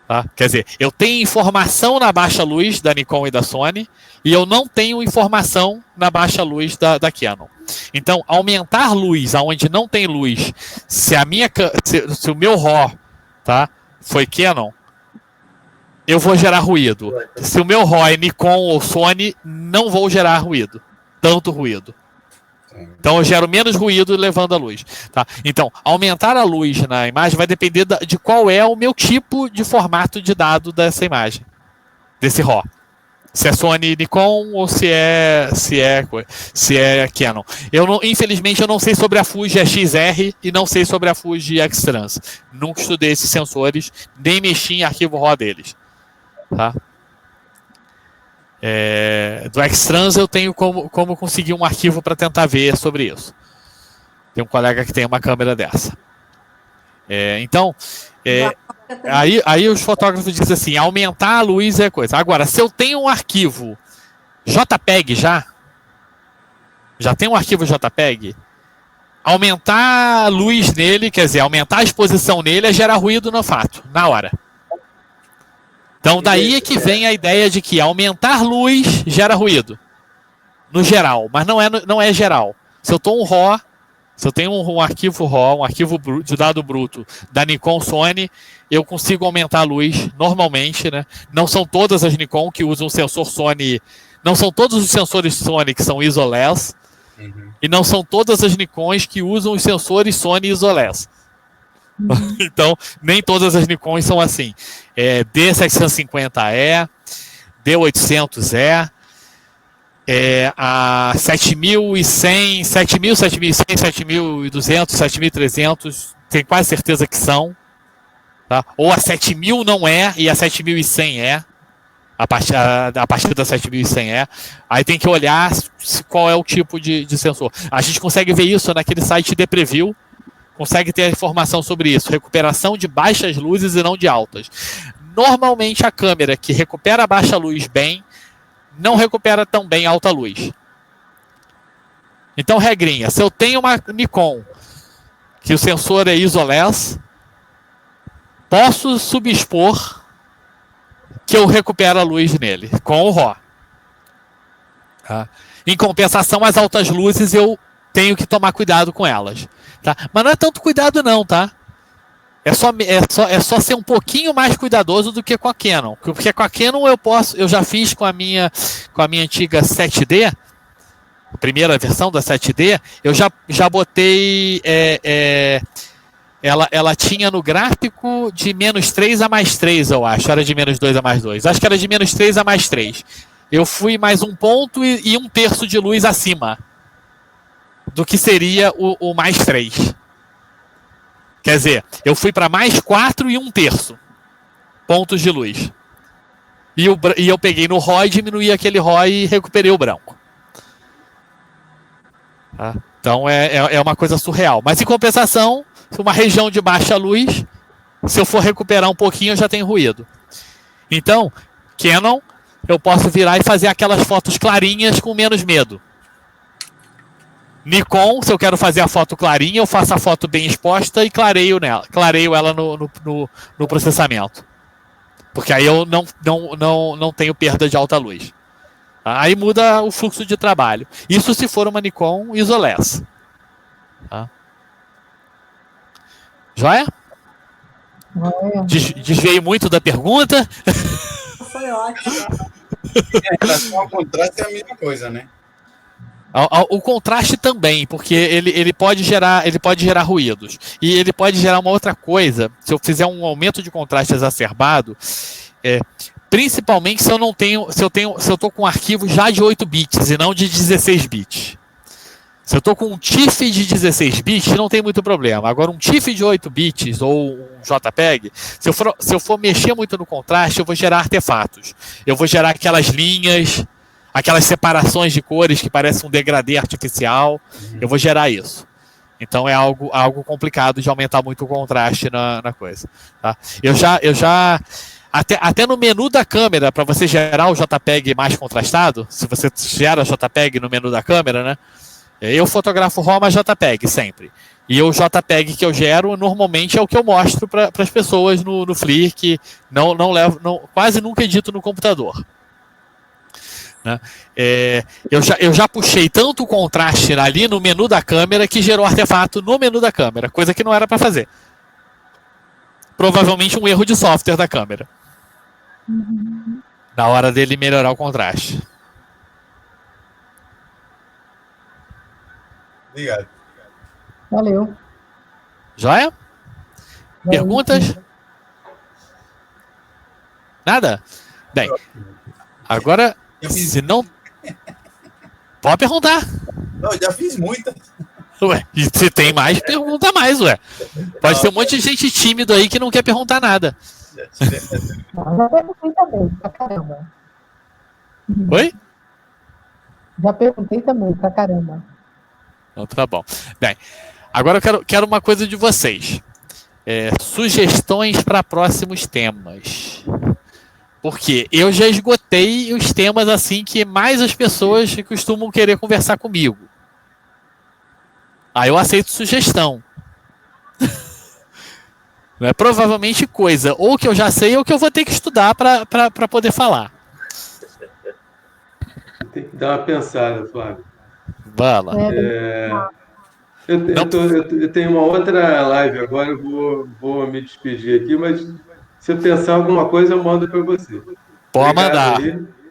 Tá? Quer dizer, eu tenho informação na baixa luz da Nikon e da Sony e eu não tenho informação na baixa luz da Canon. Então, aumentar luz aonde não tem luz, se o meu RAW, tá, foi Canon, eu vou gerar ruído. Se o meu RAW é Nikon ou Sony, não vou gerar ruído. Tanto ruído. Então eu gero menos ruído levando a luz. Tá? Então, aumentar a luz na imagem vai depender de qual é o meu tipo de formato de dado dessa imagem. Desse RAW. Se é Sony Nikon ou se é Canon. Infelizmente eu não sei sobre a Fuji XR e não sei sobre a Fuji X-Trans. Nunca estudei esses sensores, nem mexi em arquivo RAW deles. Tá? Do X-Trans eu tenho como conseguir um arquivo para tentar ver sobre isso. Tem um colega que tem uma câmera dessa. Então, aí os fotógrafos dizem assim, aumentar a luz é coisa. Agora, se eu tenho um arquivo JPEG já tem um arquivo JPEG, aumentar a luz nele, quer dizer, aumentar a exposição nele é gerar ruído no fato, na hora. Então, daí é que vem a ideia de que aumentar luz gera ruído. No geral, mas não é geral. Se eu tenho um arquivo RAW, um arquivo de dado bruto da Nikon Sony, eu consigo aumentar a luz normalmente, né? Não são todas as Nikon que usam sensor Sony, não são todos os sensores Sony que são ISO-less, e não são todas as Nikons que usam os sensores Sony ISO-less. Então, nem todas as Nikons são assim. D750 D800 a 7100, 7100, 7200, 7300, tenho quase certeza que são. Tá? Ou a 7000 não e a 7100 A partir da 7100E, aí tem que olhar qual é o tipo de sensor. A gente consegue ver isso naquele site de Preview, consegue ter informação sobre isso, recuperação de baixas luzes e não de altas. Normalmente a câmera que recupera a baixa luz bem, não recupera tão bem alta luz. Então, regrinha, se eu tenho uma Nikon, que o sensor é ISO-less, posso subexpor que eu recupero a luz nele, com o RAW. Tá? Em compensação, as altas luzes eu tenho que tomar cuidado com elas. Tá? Mas não é tanto cuidado não, tá? É só ser um pouquinho mais cuidadoso do que com a Canon. Porque com a Canon eu já fiz com a minha antiga 7D, a primeira versão da 7D, eu já botei... Ela tinha no gráfico de -3 a +3, eu acho. Era de -2 a +2. Acho que era de -3 a +3. Eu fui mais um ponto e 1/3 de luz acima do que seria o +3. Quer dizer, eu fui para +4 e 1/3 pontos de luz. E eu peguei no RAW e diminuí aquele RAW e recuperei o branco. Tá? Então é uma coisa surreal. Mas em compensação, uma região de baixa luz, se eu for recuperar um pouquinho, eu já tenho ruído. Então, Canon, eu posso virar e fazer aquelas fotos clarinhas com menos medo. Nikon, se eu quero fazer a foto clarinha, eu faço a foto bem exposta e clareio ela no processamento. Porque aí eu não tenho perda de alta luz. Aí muda o fluxo de trabalho. Isso se for uma Nikon ISO-less. Tá? Joia? Desviei muito da pergunta. Foi ótimo. Em relação ao contraste é a mesma coisa, né? O contraste também, porque ele pode gerar ruídos. E ele pode gerar uma outra coisa, se eu fizer um aumento de contraste exacerbado, principalmente se eu estou com um arquivo já de 8 bits e não de 16 bits. Se eu estou com um TIFF de 16 bits, não tem muito problema. Agora, um TIFF de 8 bits ou um JPEG, se eu for mexer muito no contraste, eu vou gerar artefatos. Eu vou gerar aquelas linhas, aquelas separações de cores que parecem um degradê artificial. Eu vou gerar isso. Então, é algo complicado de aumentar muito o contraste na coisa. Tá? Até no menu da câmera, para você gerar o JPEG mais contrastado, se você gera JPEG no menu da câmera, né? Eu fotografo RAW, mas JPEG sempre. E o JPEG que eu gero, normalmente, é o que eu mostro para as pessoas no Flickr. Quase nunca edito no computador. Né? Eu já puxei tanto o contraste ali no menu da câmera que gerou artefato no menu da câmera, coisa que não era para fazer. Provavelmente um erro de software da câmera. Na hora dele melhorar o contraste. Obrigado. Valeu. Joia? Perguntas? Nada? Bem, agora, se não... Pode perguntar. Não, já fiz muitas. Ué, e se tem mais, pergunta mais, ué. Pode ter um monte de gente tímido aí que não quer perguntar nada. Já perguntei também, pra caramba. Oi? Já perguntei também, pra caramba. Então tá bom. Bem, agora eu quero uma coisa de vocês. Sugestões para próximos temas. Porque eu já esgotei os temas assim que mais as pessoas costumam querer conversar comigo. Aí eu aceito sugestão. Provavelmente coisa ou que eu já sei ou que eu vou ter que estudar para poder falar. Tem que dar uma pensada, Flávio. Bala. Eu tenho uma outra live agora, eu vou me despedir aqui, mas se eu pensar alguma coisa, eu mando para você. Pode mandar.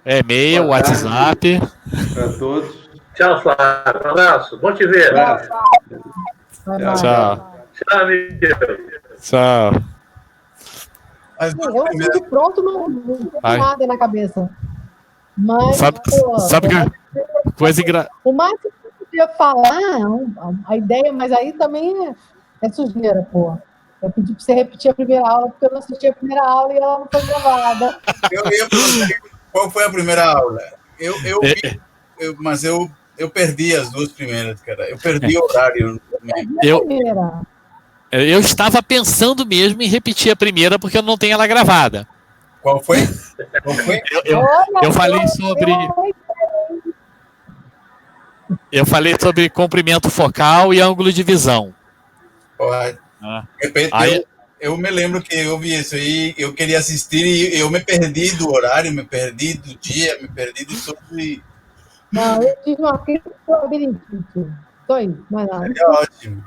E-mail, WhatsApp. Para todos. Tchau, Flávio. Um abraço. Bom te ver. Tchau. Tchau, amigo. Tchau. Mas Eu fico pronto, não tem nada na cabeça. Mas, sabe que coisa engraçada. O máximo que eu podia falar, a ideia, mas aí também é sujeira, pô. Eu pedi para você repetir a primeira aula, porque eu não assisti a primeira aula e ela não foi gravada. Eu ia Qual foi a primeira aula? Mas eu perdi as duas primeiras, cara. Eu perdi o horário. Eu estava pensando mesmo em repetir a primeira porque eu não tenho ela gravada. Qual foi? Eu falei sobre... Eu falei sobre comprimento focal e ângulo de visão. Eu me lembro que eu vi isso aí, eu queria assistir e eu me perdi do horário, me perdi do dia, me perdi de tudo. Não, eu tive uma crise de labirintite. Só isso, mais nada. É ótimo.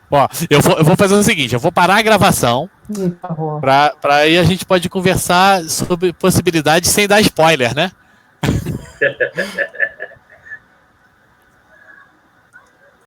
Ó, eu vou fazer o seguinte, eu vou parar a gravação para aí a gente pode conversar sobre possibilidades sem dar spoiler, né?